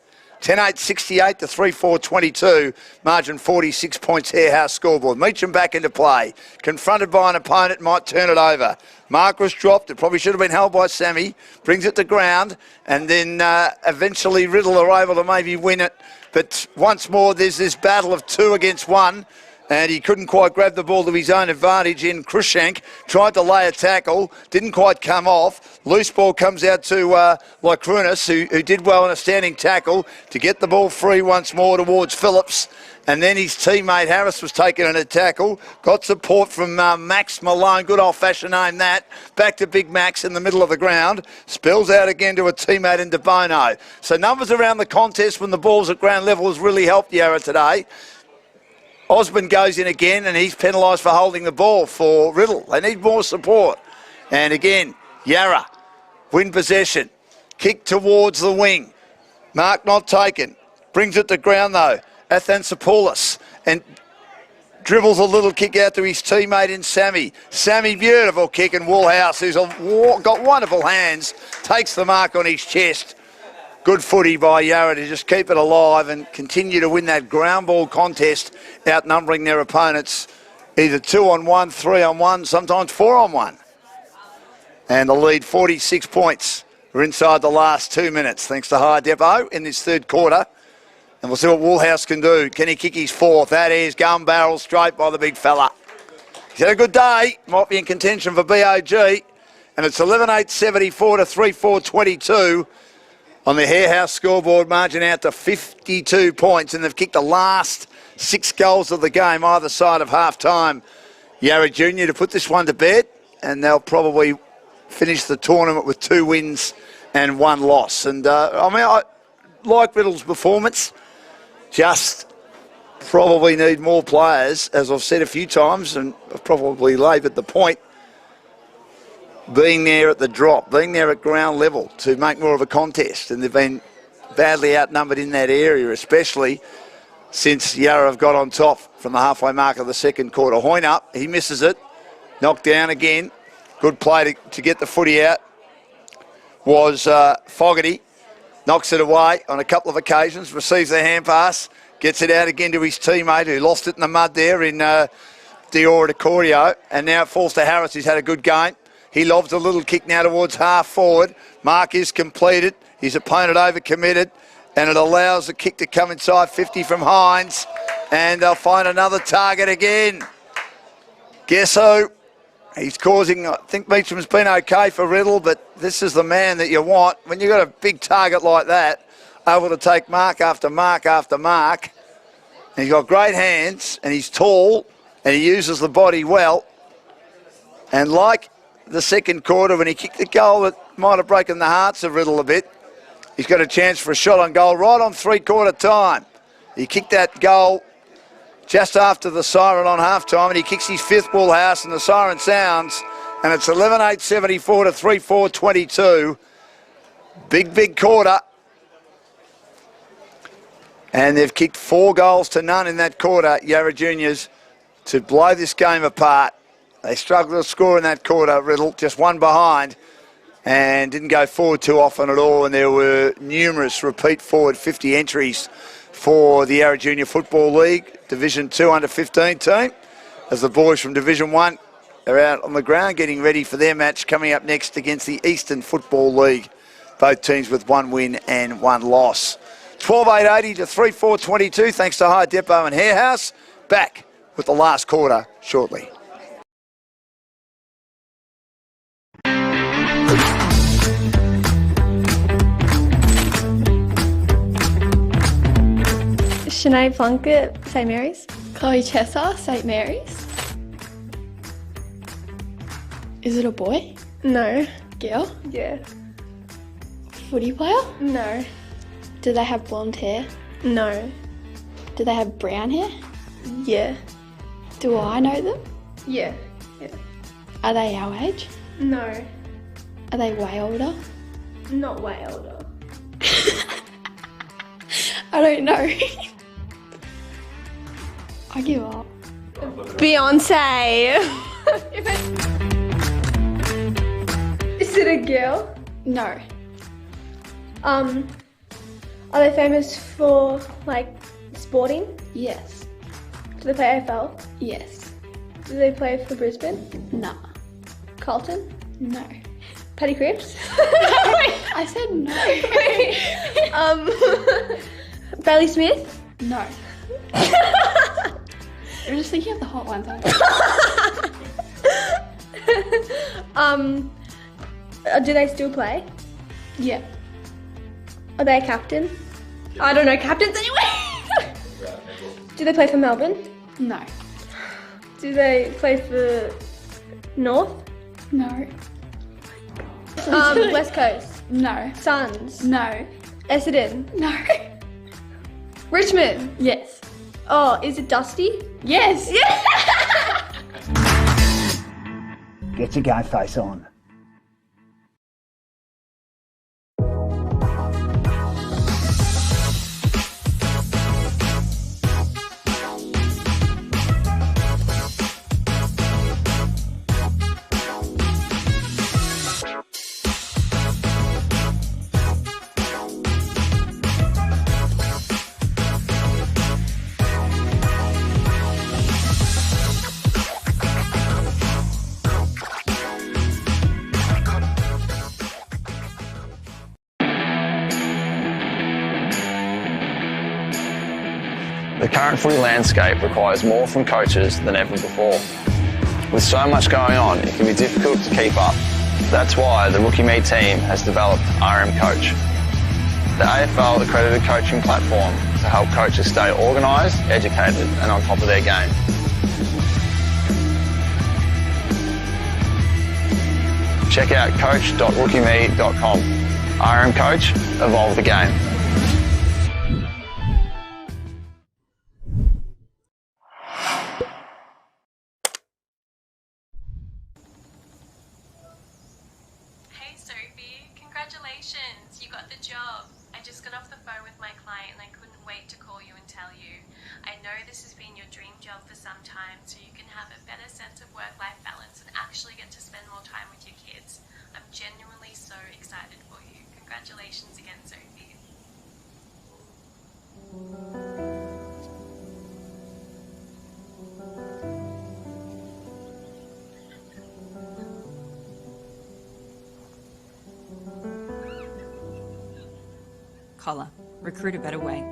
10-8-68 to 3-4-22. Margin 46 points, Harehouse scoreboard. Meacham back into play. Confronted by an opponent, might turn it over. Mark was dropped. It probably should have been held by Sammy. Brings it to ground. And then eventually Riddle are able to maybe win it. But once more, there's this battle of 2 against 1. And he couldn't quite grab the ball to his own advantage in Crushank. Tried to lay a tackle, didn't quite come off. Loose ball comes out to Lycrunas, who did well in a standing tackle to get the ball free once more towards Phillips. And then his teammate Harris was taken in a tackle. Got support from Max Malone, good old-fashioned name that. Back to Big Max in the middle of the ground. Spills out again to a teammate in De Bono. So numbers around the contest when the ball's at ground level has really helped Yarra today. Osborne goes in again and he's penalised for holding the ball for Riddle. They need more support. And again, Yarra win possession. Kick towards the wing. Mark not taken. Brings it to ground though. Athansopoulos and dribbles a little kick out to his teammate in Sammy. Sammy, beautiful kick, and Woolhouse, who's got wonderful hands, takes the mark on his chest. Good footy by Yarra to just keep it alive and continue to win that ground ball contest, outnumbering their opponents either 2-on-1, 3-on-1, sometimes 4-on-1. And the lead 46 points. We're inside the last 2 minutes thanks to High Depot in this third quarter. And we'll see what Woolhouse can do. Can he kick his fourth? That is gun barrel straight by the big fella. He's had a good day. Might be in contention for BOG. And it's 11-8-74 to 3-4-22. On the Harehouse scoreboard, margin out to 52 points, and they've kicked the last 6 goals of the game either side of half-time. Yarra Junior to put this one to bed, and they'll probably finish the tournament with 2 wins and 1 loss. And I like Riddle's performance, just probably need more players, as I've said a few times, and I've probably laboured the point, being there at the drop, being there at ground level to make more of a contest. And they've been badly outnumbered in that area, especially since Yarra have got on top from the halfway mark of the second quarter. Hoyne up, he misses it, knocked down again. Good play to get the footy out was Fogarty. Knocks it away on a couple of occasions, receives the hand pass, gets it out again to his teammate who lost it in the mud there in Diora DeCorio, and now it falls to Harris, who's had a good game. He lobs a little kick now towards half forward. Mark is completed. His opponent overcommitted, and it allows the kick to come inside 50 from Hines, and they'll find another target again. Guess who? He's causing, I think Meacham's been okay for Riddle, but this is the man that you want. When you've got a big target like that, able to take mark after mark after mark, and he's got great hands, and he's tall, and he uses the body well. And like the second quarter when he kicked the goal that might have broken the hearts of Riddle a bit, he's got a chance for a shot on goal right on 3-quarter time. He kicked that goal just after the siren on half-time, and he kicks his 5th Woolhouse, and the siren sounds, and it's 11-8-74 to 3-4-22. Big quarter. And they've kicked 4 goals to none in that quarter, Yarra Juniors, to blow this game apart. They struggled to score in that quarter, Riddle, just 1 behind, and didn't go forward too often at all, and there were numerous repeat forward 50 entries for the Yarra Junior Football League, Division 2 under-15 team, as the boys from Division 1 are out on the ground getting ready for their match coming up next against the Eastern Football League. Both teams with 1 win and 1 loss. 12-8-80 to 3-4-22, thanks to High Depot and Harehouse. Back with the last quarter shortly.
Sinead Plunkett, St Mary's.
Chloe Chesser, St Mary's. Is it a boy?
No.
Girl?
Yeah.
Footy player?
No.
Do they have blonde hair?
No.
Do they have brown hair?
Yeah.
Do I know them?
Yeah. Yeah.
Are they our age?
No.
Are they way older?
Not way older.
I don't know. I give up.
Beyonce. Is it a girl?
No.
Are they famous for like sporting?
Yes.
Do they play AFL?
Yes.
Do they play for Brisbane?
No.
Carlton?
No.
Paddy Cripps?
I said no.
Bailey Smith?
No. You're just thinking of the hot ones, aren't you?
Do they still play?
Yeah.
Are they a captain? I don't know captains anyway. Do they play for Melbourne?
No.
Do they play for North?
No.
West Coast?
No.
Suns?
No.
Essendon?
No.
Richmond?
Yes.
Oh, is it Dusty?
Yes.
Yeah.
Get your game face on.
The current footy landscape requires more from coaches than ever before. With so much going on, it can be difficult to keep up. That's why the Rookie Me team has developed RM Coach, the AFL accredited coaching platform to help coaches stay organised, educated and on top of their game. Check out coach.rookieme.com. RM Coach, evolve the game.
Hey Sophie, congratulations, you got the job. I just got off the phone with my client and I couldn't wait to call you and tell you. I know this has been your dream job for some time, so you can have a better sense of work-life balance and actually get to spend more time with your kids. I'm genuinely so excited for you. Congratulations again, Sophie.
Collar. Recruit a better way.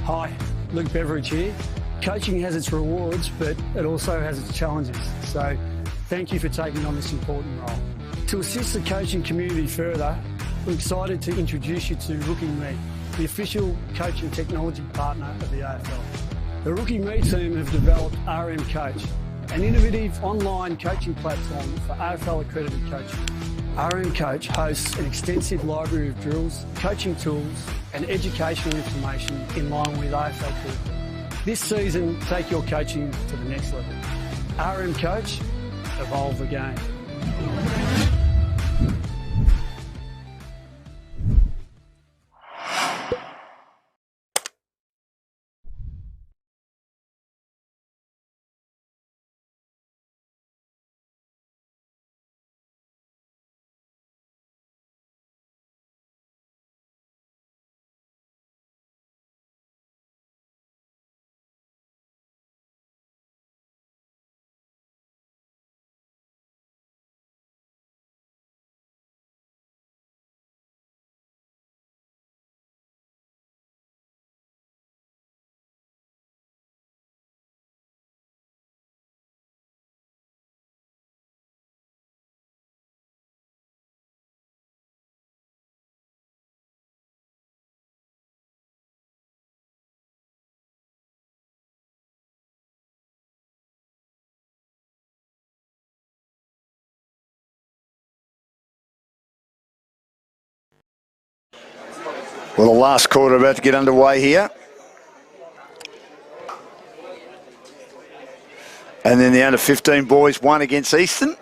Hi, Luke Beveridge here. Coaching has its rewards, but it also has its challenges. So thank you for taking on this important role. To assist the coaching community further, we're excited to introduce you to Rookie Me, the official coaching technology partner of the AFL. The Rookie Me team have developed RM Coach, an innovative online coaching platform for AFL accredited coaching. RM Coach hosts an extensive library of drills, coaching tools and educational information in line with AFL curriculum. This season, take your coaching to the next level. RM Coach, evolve the game.
Well, the last quarter about to get underway here. And then the under-15 boys won against Easton.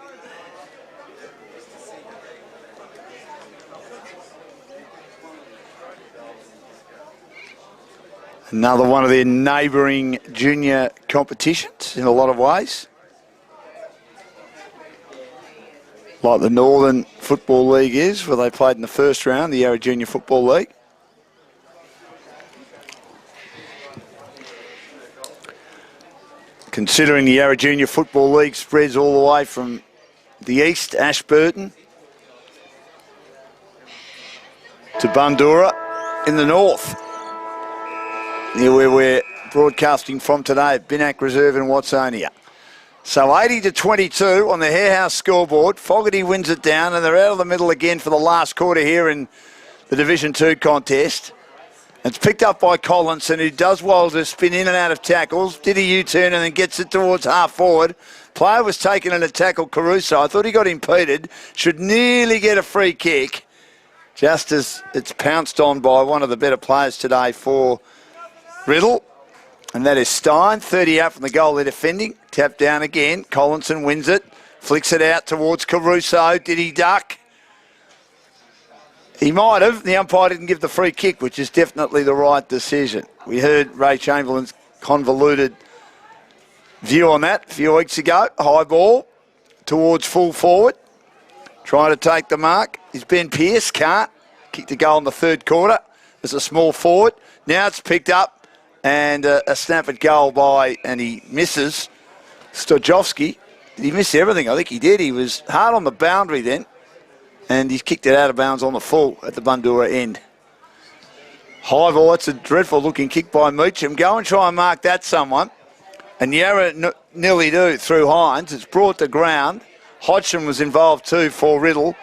Another one of their neighbouring junior competitions in a lot of ways. Like the Northern Football League is, where they played in the first round, the Yarra Junior Football League. Considering the Yarra Junior Football League spreads all the way from the east, Ashburton, to Bundoora in the north. Near where we're broadcasting from today at Binnack Reserve in Watsonia. So 80 to 22 on the Hare House scoreboard. Fogarty wins it down, and they're out of the middle again for the last quarter here in the Division 2 contest. It's picked up by Collinson, who does well to spin in and out of tackles. Did a U-turn and then gets it towards half forward. Player was taken in a tackle, Caruso. I thought he got impeded. Should nearly get a free kick, just as it's pounced on by one of the better players today for Riddle, and that is Stein. 30 out from the goal they're defending. Tap down again. Collinson wins it. Flicks it out towards Caruso. Did he duck? He might have. The umpire didn't give the free kick, which is definitely the right decision. We heard Ray Chamberlain's convoluted view on that a few weeks ago. High ball towards full forward. Trying to take the mark is Ben Pearce. Can't. Kicked a goal in the third quarter as a small forward. Now it's picked up. And a snap at goal by, and he misses, Stojovski. Did he miss everything? I think he did. He was hard on the boundary then, and he's kicked it out of bounds on the full at the Bundoora end. High ball, it's a dreadful looking kick by Meacham. Go and try and mark that, someone. And Yarra nearly do through Hines. It's brought to ground. Hodgson was involved too for Riddle.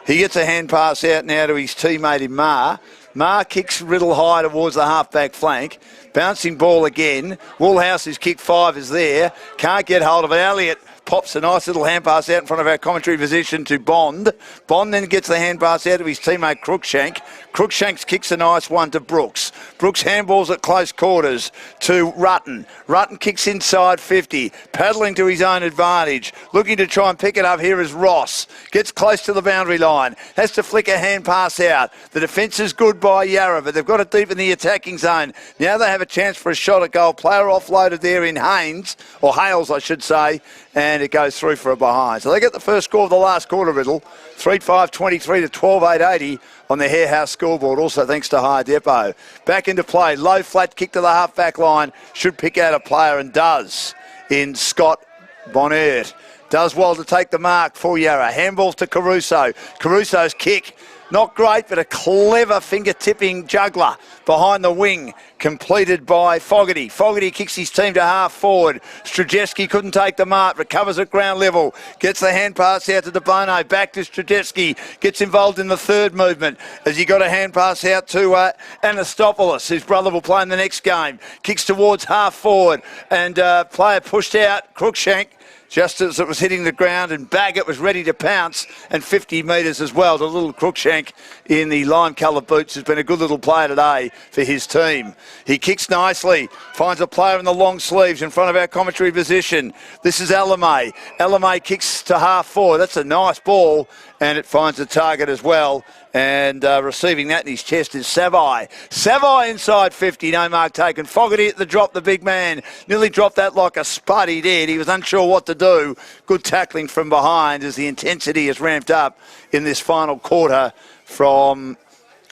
He gets a hand pass out now to his teammate in Marr. Marr kicks Riddle high towards the half-back flank. Bouncing ball again. Woolhouse's kick 5 is there. Can't get hold of it. Elliott pops a nice little hand pass out in front of our commentary position to Bond. Bond then gets the hand pass out to his teammate Crookshank. Crookshank kicks a nice one to Brooks. Brooks handballs at close quarters to Rutten. Rutten kicks inside 50, paddling to his own advantage. Looking to try and pick it up here is Ross. Gets close to the boundary line. Has to flick a hand pass out. The defence is good by Yarra, but they've got it deep in the attacking zone. Now they have a chance for a shot at goal. Player offloaded there in Haynes, or Hales I should say, and it goes through for a behind. So they get the first score of the last quarter, Riddle. 3-5-23 to 12-8-80 on the Hare House scoreboard, also thanks to High Depot. Back into play, low flat kick to the half-back line. Should pick out a player and does in Scott Bonnert. Does well to take the mark for Yarra. Handballs to Caruso. Caruso's kick, not great, but a clever finger-tipping juggler behind the wing, completed by Fogarty. Fogarty kicks his team to half forward. Strzelecki couldn't take the mark, recovers at ground level, gets the hand pass out to DeBono, back to Strzelecki, gets involved in the third movement as he got a hand pass out to Anastopoulos, whose brother will play in the next game. Kicks towards half forward, and player pushed out, Crookshank, just as it was hitting the ground, and Baggett was ready to pounce, and 50 metres as well. The little Crookshank in the lime-coloured boots has been a good little player today for his team. He kicks nicely, finds a player in the long sleeves in front of our commentary position. This is Alamay. Alamay kicks to half forward. That's a nice ball, and it finds the target as well. And receiving that in his chest is Savai. Savai inside 50, no mark taken. Fogarty at the drop, the big man. Nearly dropped that like a spud, he did. He was unsure what to do. Good tackling from behind as the intensity is ramped up in this final quarter from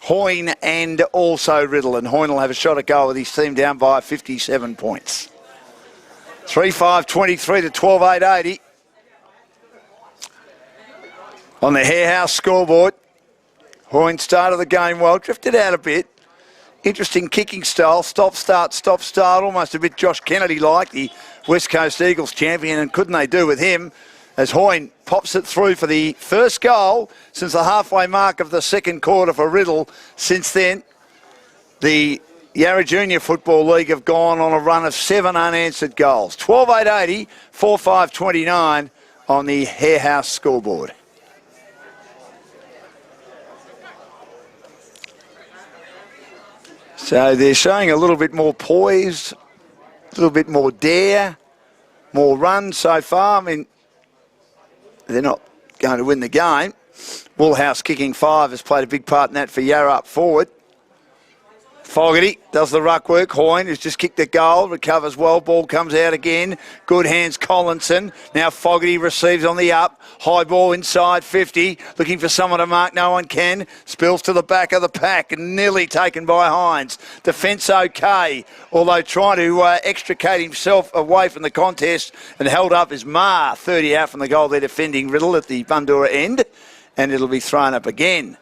Hoyne and also Riddle. And Hoyne will have a shot at goal with his team down by 57 points. 3-5-23 to 12-8-80 on the Hare House scoreboard. Hoyne started the game well, drifted out a bit. Interesting kicking style, stop, start, almost a bit Josh Kennedy-like, the West Coast Eagles champion, and couldn't they do with him as Hoyne pops it through for the first goal since the halfway mark of the second quarter for Riddle. Since then, the Yarra Junior Football League have gone on a run of 7 unanswered goals. 12-8-80, 4-5-29 on the Hare House scoreboard. So they're showing a little bit more poise, a little bit more dare, more run so far. I mean, they're not going to win the game. Woolhouse kicking 5 has played a big part in that for Yarra up forward. Fogarty does the ruck work. Hoyne has just kicked the goal, recovers well. Ball comes out again. Good hands, Collinson. Now Fogarty receives on the up. High ball inside 50. Looking for someone to mark. No one can. Spills to the back of the pack. Nearly taken by Hines. Defence okay, although trying to extricate himself away from the contest and held up is Ma. 30 out from the goal there defending Riddle at the Bundoora end. And it'll be thrown up again.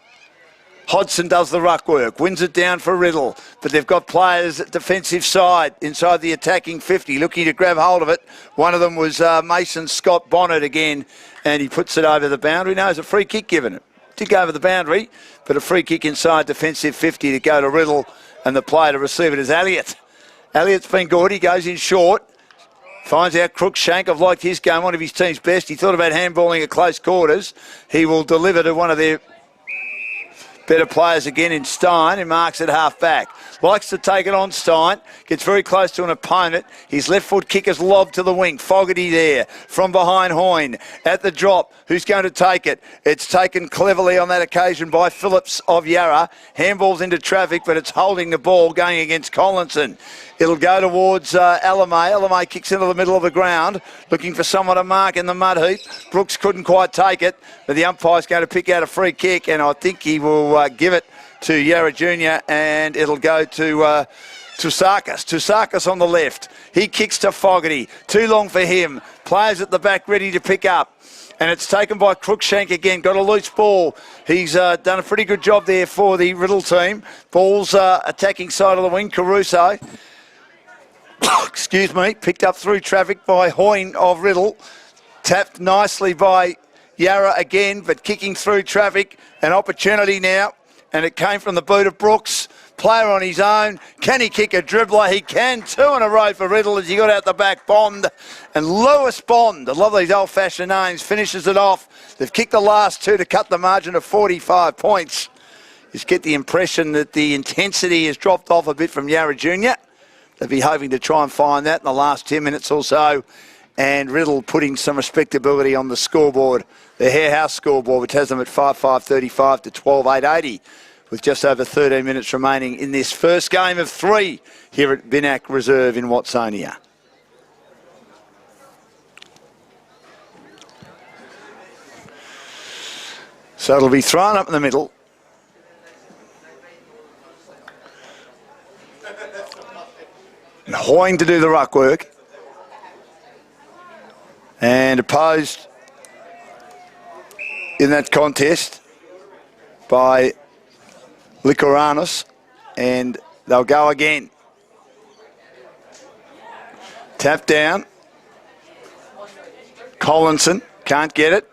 Hodson does the ruck work, wins it down for Riddle, but they've got players at defensive side, inside the attacking 50, looking to grab hold of it. One of them was Mason Scott Bonnet again, and he puts it over the boundary. No, it's a free kick given it. Did go over the boundary, but a free kick inside defensive 50 to go to Riddle, and the player to receive it is Elliott. Elliott's been good, he goes in short. Finds out Crookshank. I've liked his game, one of his team's best. He thought about handballing at close quarters. He will deliver to one of their better players again in Stein, who marks at half back. Likes to take it on Stein. Gets very close to an opponent. His left foot kick is lobbed to the wing. Fogarty there from behind Hoyne. At the drop, who's going to take it? It's taken cleverly on that occasion by Phillips of Yarra. Handballs into traffic, but it's holding the ball going against Collinson. It'll go towards Alamay. Alamay kicks into the middle of the ground, looking for someone to mark in the mud heap. Brooks couldn't quite take it, but the umpire's going to pick out a free kick, and I think he will give it to Yarra Junior, and it'll go to Tusakis. Tusakis on the left. He kicks to Fogarty. Too long for him. Players at the back ready to pick up. And it's taken by Crookshank again. Got a loose ball. He's done a pretty good job there for the Riddle team. Ball's attacking side of the wing. Caruso. Excuse me. Picked up through traffic by Hoyne of Riddle. Tapped nicely by Yarra again, but kicking through traffic. An opportunity now. And it came from the boot of Brooks. Player on his own. Can he kick a dribbler? He can. 2 in a row for Riddle as he got out the back. Bond. And Lewis Bond, I love these old-fashioned names, finishes it off. They've kicked the last 2 to cut the margin of 45 points. Just get the impression that the intensity has dropped off a bit from Yarra Junior. They'll be hoping to try and find that in the last 10 minutes or so. And Riddle putting some respectability on the scoreboard. The Hare House scoreboard, which has them at 5-5-35 to 12-8-80, with just over 13 minutes remaining in this first game of 3 here at Binac Reserve in Watsonia. So it'll be thrown up in the middle. And Hoyne to do the ruck work. And opposed in that contest by Likoranos, and they'll go again. Tap down. Collinson can't get it.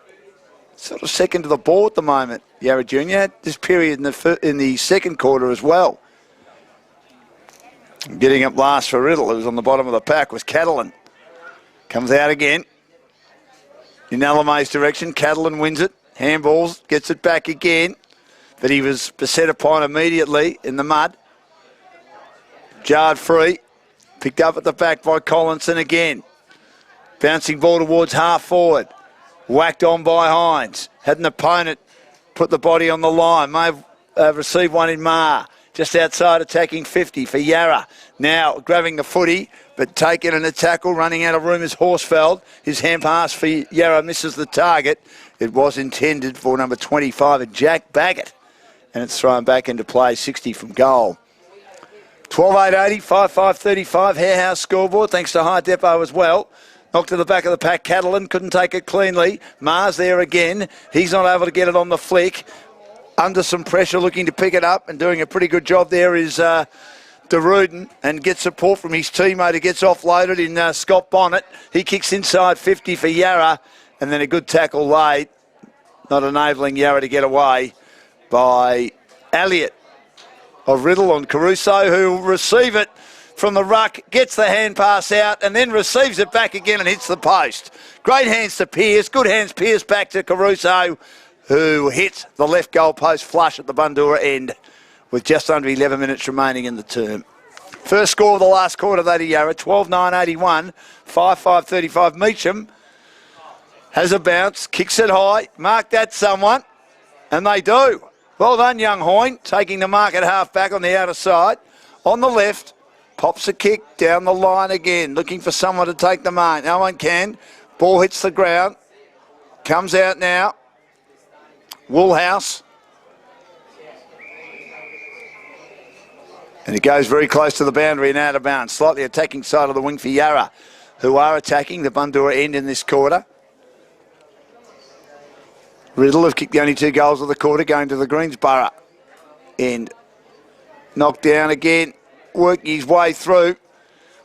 Sort of second to the ball at the moment. Yarra Junior had this period in the second quarter as well. Getting up last for Riddle, who was on the bottom of the pack, was Catalan. Comes out again. In Alamay's direction, Catalan wins it. Handballs, gets it back again. But he was beset upon immediately in the mud. Jarred free. Picked up at the back by Collinson again. Bouncing ball towards half forward. Whacked on by Hines. Had an opponent put the body on the line. May have received one in Ma. Just outside attacking 50 for Yarra. Now grabbing the footy, but taking in a tackle, running out of room is Horsfeld. His hand pass for Yarra misses the target. It was intended for number 25, Jack Baggett. And it's thrown back into play, 60 from goal. 12-8-80, 5-5-35, Hare House scoreboard, thanks to High Depot as well. Knocked to the back of the pack, Catalan couldn't take it cleanly. Mars there again. He's not able to get it on the flick. Under some pressure, looking to pick it up and doing a pretty good job there is DeRuden, and gets support from his teammate who gets offloaded in Scott Bonnet. He kicks inside 50 for Yarra, and then a good tackle late, not enabling Yarra to get away by Elliott of Riddle on Caruso, who will receive it from the ruck, gets the hand pass out, and then receives it back again and hits the post. Great hands to Pearce, good hands Pearce back to Caruso, who hit the left goal post flush at the Bundoora end. with just under 11 minutes remaining in the term. First score of the last quarter, that of Yarra, 12-9-81, 5-5-35. Meacham has a bounce, kicks it high, mark that someone, and they do. Well done, young Hoyne, taking the mark at half back on the outer side. On the left, pops a kick down the line again, looking for someone to take the mark. No one can. Ball hits the ground, comes out now. Woolhouse. And it goes very close to the boundary and out of bounds. Slightly attacking side of the wing for Yarra, who are attacking the Bundoora end in this quarter. Riddle have kicked the only 2 goals of the quarter, going to the Greensborough end. Knocked down again, working his way through.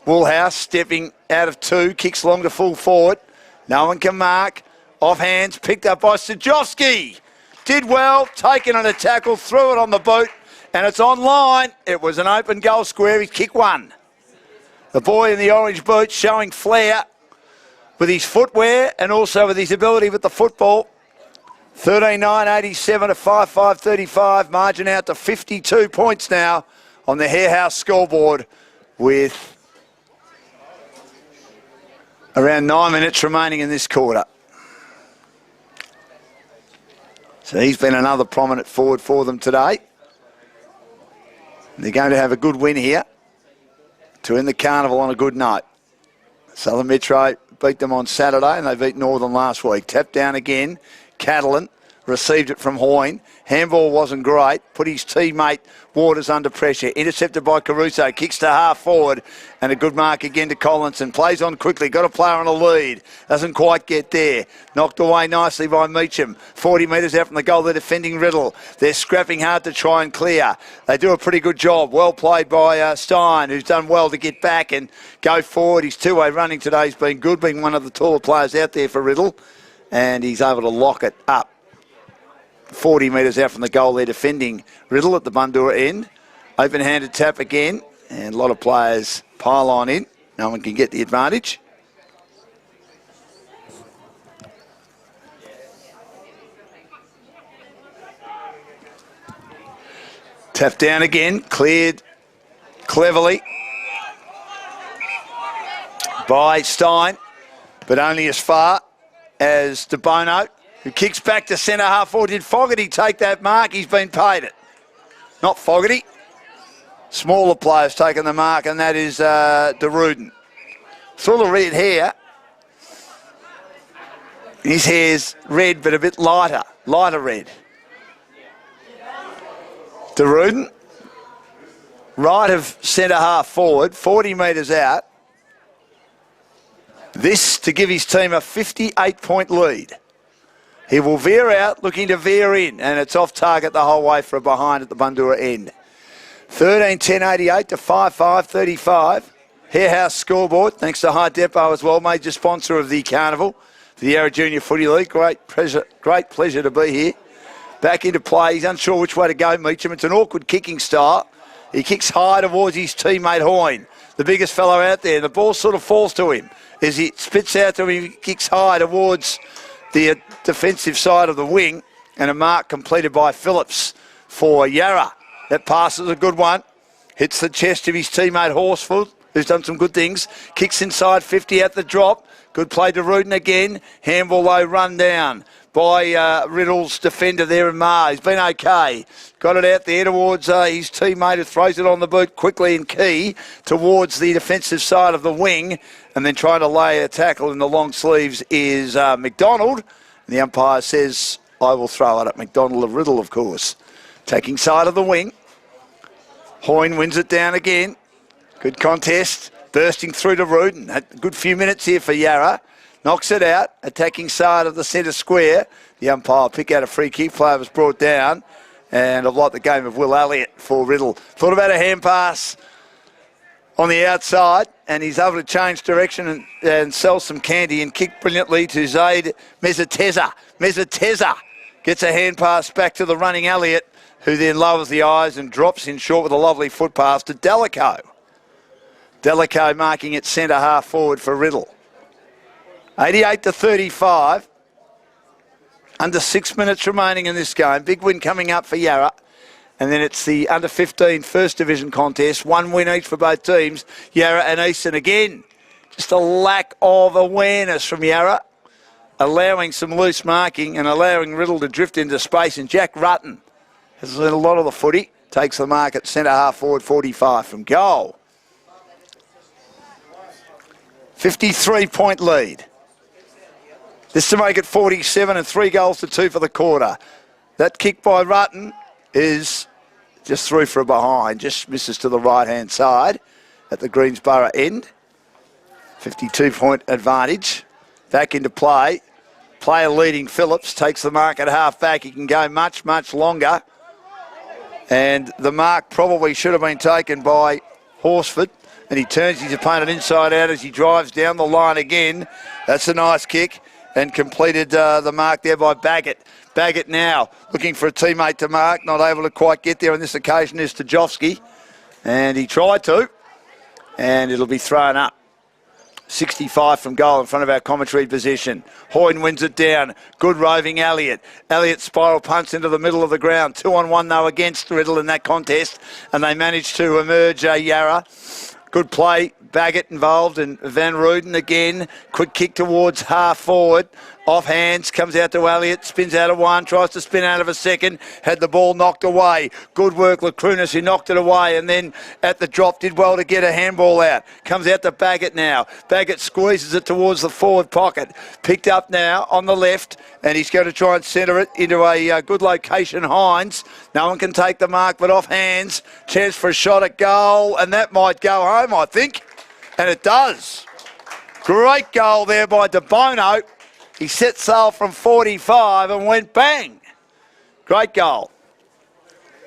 Woolhouse stepping out of 2, kicks long to full forward. No one can mark. Off hands, picked up by Sajowski. Did well, taken on a tackle, threw it on the boot. And it's online. It was an open goal square. He's kick one. The boy in the orange boots showing flair with his footwear and also with his ability with the football. 13-9-87 to 5-5-35. Margin out to 52 points now on the Hare House scoreboard with around 9 minutes remaining in this quarter. So he's been another prominent forward for them today. They're going to have a good win here to end the carnival on a good note. Southern Metro beat them on Saturday and they beat Northern last week. Tapped down again. Catalan received it from Hoyne. Handball wasn't great. Put his teammate Waters under pressure. Intercepted by Caruso. Kicks to half forward. And a good mark again to Collinson. Plays on quickly. Got a player on a lead. Doesn't quite get there. Knocked away nicely by Meacham. 40 metres out from the goal. They're defending Riddle. They're scrapping hard to try and clear. They do a pretty good job. Well played by Stein, who's done well to get back and go forward. His two-way running today has been good, being one of the taller players out there for Riddle. And he's able to lock it up. 40 metres out from the goal, they're defending Riddle at the Bundoora end. Open-handed tap again, and a lot of players pile on in. No one can get the advantage. Tap down again, cleared cleverly by Stein, but only as far as De Bono, who kicks back to centre half forward. Did Fogarty take that mark? He's been paid it. Not Fogarty. Smaller players taking the mark, and that is De Ruden. Saw the red hair. His hair's red, but a bit lighter red. De Ruden, right of centre half forward, 40 metres out. This to give his team a 58-point lead. He will veer out, looking to veer in, and it's off target the whole way for a behind at the Bundoora end. 13-10-88 to 5-5-35. Hare House scoreboard, thanks to High Depot as well, major sponsor of the carnival, the Yarra Junior Footy League. Great pleasure to be here. Back into play. He's unsure which way to go, Meacham. It's an awkward kicking style. He kicks high towards his teammate Hoyne, the biggest fellow out there. The ball sort of falls to him. As he spits out to him, he kicks high towards the defensive side of the wing, and a mark completed by Phillips for Yarra. That pass is a good one. Hits the chest of his teammate Horsfield, who's done some good things. Kicks inside 50 at the drop. Good play to Ruden again. Handball low run down by Riddle's defender there in Marr. He's been okay. Got it out there towards his teammate, who throws it on the boot quickly and key towards the defensive side of the wing, and then trying to lay a tackle in the long sleeves is McDonald. And the umpire says, I will throw it at McDonald of Riddle, of course. Taking side of the wing. Hoyne wins it down again. Good contest. Bursting through to Ruden. A good few minutes here for Yarra. Knocks it out. Attacking side of the centre square. The umpire pick out a free kick. Player was brought down. And I've liked the game of Will Elliott for Riddle. Thought about a hand pass on the outside, and he's able to change direction and sell some candy and kick brilliantly to Zaid Mezateza. Mezateza gets a hand pass back to the running Elliott, who then lowers the eyes and drops in short with a lovely foot pass to Delico. Delico marking it centre half forward for Riddle. 88 to 35. Under 6 minutes remaining in this game. Big win coming up for Yarra. And then it's the under-15 First Division contest. 1 win each for both teams, Yarra and Easton. Again, just a lack of awareness from Yarra, allowing some loose marking and allowing Riddle to drift into space. And Jack Rutten has seen a lot of the footy. Takes the mark at centre half forward, 45 from goal. 53-point lead. This to make it 47 and 3 goals to 2 for the quarter. That kick by Rutten is just through for a behind. Just misses to the right-hand side at the Greensborough end. 52-point advantage. Back into play. Player leading Phillips takes the mark at half-back. He can go much, much longer. And the mark probably should have been taken by Horsford. And he turns his opponent inside out as he drives down the line again. That's a nice kick. And completed the mark there by Baggett. Baggett now looking for a teammate to mark. Not able to quite get there on this occasion is Stajovski. And he tried to. And it'll be thrown up. 65 from goal in front of our commentary position. Hoyne wins it down. Good roving Elliott. Elliott spiral punts into the middle of the ground. 2-on-1 though against Riddle in that contest. And they managed to emerge Yarra. Good play. Baggett involved and Van Ruden again. Quick kick towards half forward. Off hands, comes out to Elliott, spins out of one, tries to spin out of a second, had the ball knocked away. Good work, Lacrunas, who knocked it away, and then at the drop did well to get a handball out. Comes out to Baggett now. Baggett squeezes it towards the forward pocket. Picked up now on the left, and he's going to try and centre it into a good location, Hines. No one can take the mark, but off hands. Chance for a shot at goal, and that might go home, I think. And it does. Great goal there by De Bono. He set sail from 45 and went bang. Great goal.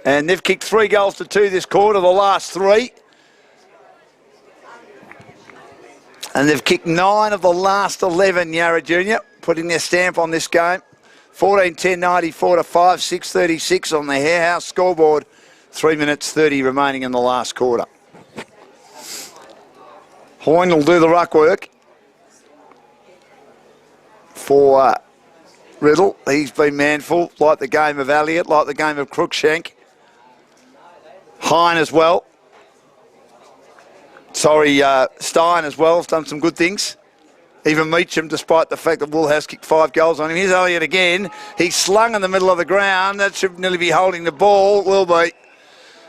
And they've kicked 3 goals to 2 this quarter, the last 3. And they've kicked 9 of the last 11, Yarra Junior, putting their stamp on this game. 14-10-94 to 5-6-36 on the Hare House scoreboard. 3 minutes 30 remaining in the last quarter. Hoyne will do the ruck work for Riddle. He's been manful, like the game of Elliott, like the game of Crookshank. Hine as well. Stein as well has done some good things. Even Meacham, despite the fact that Woolhouse kicked 5 goals on him. Here's Elliott again. He's slung in the middle of the ground. That should nearly be holding the ball. Will be.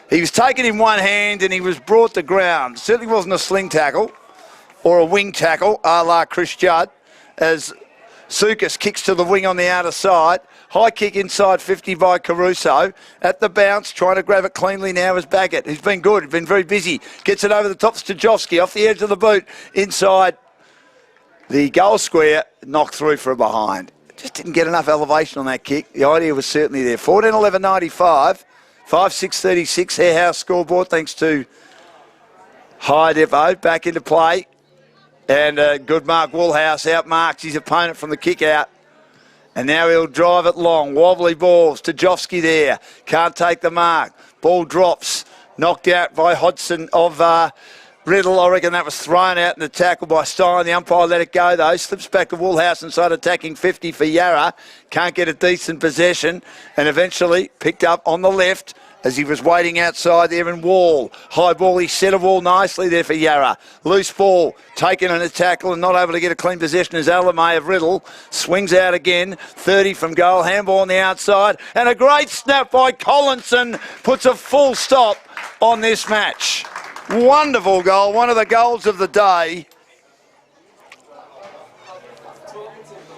He was taken in one hand and he was brought to ground. Certainly wasn't a sling tackle or a wing tackle, a la Chris Judd, as Sukas kicks to the wing on the outer side. High kick inside 50 by Caruso. At the bounce, trying to grab it cleanly now is Baggett, who's been good, been very busy. Gets it over the top, Stajovski, off the edge of the boot, inside the goal square, knocked through for a behind. Just didn't get enough elevation on that kick. The idea was certainly there. 14-11-95, 5-6-36, Hare House scoreboard, thanks to High Devo. Back into play. And good mark, Woolhouse outmarks his opponent from the kick out. And now he'll drive it long. Wobbly balls. Stajovski there. Can't take the mark. Ball drops. Knocked out by Hodson of Riddle. I reckon that was thrown out in the tackle by Stein. The umpire let it go though. Slips back to Woolhouse inside attacking 50 for Yarra. Can't get a decent possession. And eventually picked up on the left as he was waiting outside there in Wall. High ball, he set a wall nicely there for Yarra. Loose ball, taken in a tackle and not able to get a clean possession as Alamay of Riddle. Swings out again, 30 from goal, handball on the outside. And a great snap by Collinson puts a full stop on this match. Wonderful goal, one of the goals of the day.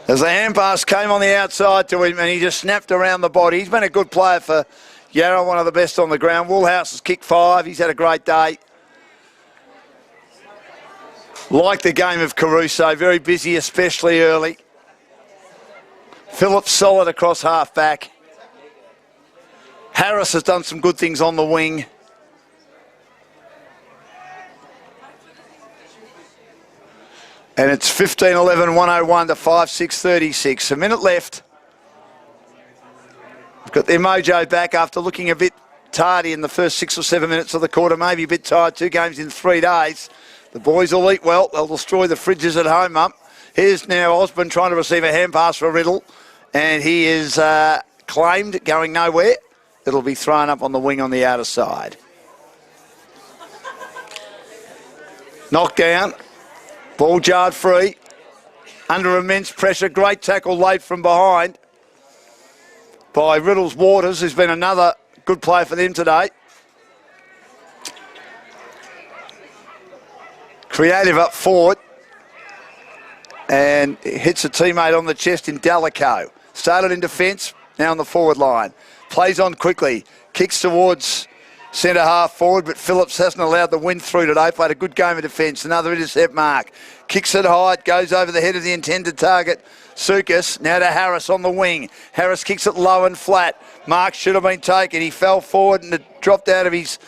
As the hand pass came on the outside to him and he just snapped around the body. He's been a good player for Yarra, one of the best on the ground. Woolhouse has kicked 5. He's had a great day. Like the game of Caruso, very busy, especially early. Phillips solid across half-back. Harris has done some good things on the wing. And it's 15-11-101 to 5-6-36. A minute left. Got their mojo back after looking a bit tardy in the first 6 or 7 minutes of the quarter, maybe a bit tired. 2 games in 3 days. The boys will eat well. They'll destroy the fridges at home up. Here's now Osborne trying to receive a hand pass for Riddle. And he is claimed, going nowhere. It'll be thrown up on the wing on the outer side. Knocked down. Ball jarred free. Under immense pressure. Great tackle late from behind by Riddles Waters, who's been another good play for them today. Creative up forward. And hits a teammate on the chest in Dalico. Started in defence, now on the forward line. Plays on quickly. Kicks towards centre half forward, but Phillips hasn't allowed the wind through today. Played a good game of defence. Another intercept mark. Kicks it high. It goes over the head of the intended target. Sukas now to Harris on the wing. Harris kicks it low and flat. Mark should have been taken. He fell forward and it dropped out of his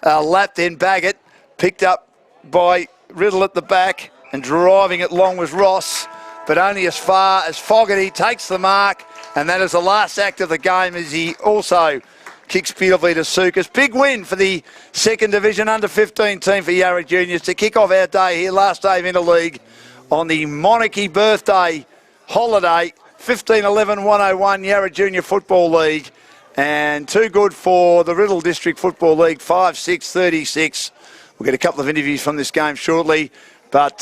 lap. Then Baggett picked up by Riddle at the back, and driving it long was Ross, but only as far as Fogarty takes the mark, and that is the last act of the game as he also kicks beautifully to Sukas. Big win for the second division under-15 team for Yarra Juniors to kick off our day here, last day of Interleague on the Monarchy birthday holiday, 15-11-101 Yarra Junior Football League, and too good for the Riddle District Football League, 5-6-36. We'll get a couple of interviews from this game shortly, but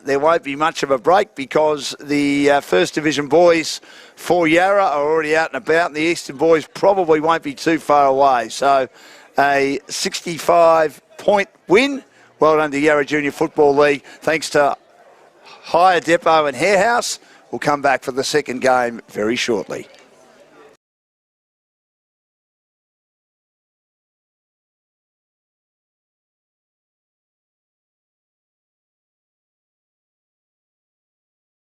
there won't be much of a break because the First Division boys for Yarra are already out and about, and the Eastern boys probably won't be too far away. So a 65-point win. Well done to Yarra Junior Football League. Thanks to Hire Depot and Harehouse. We'll come back for the second game very shortly.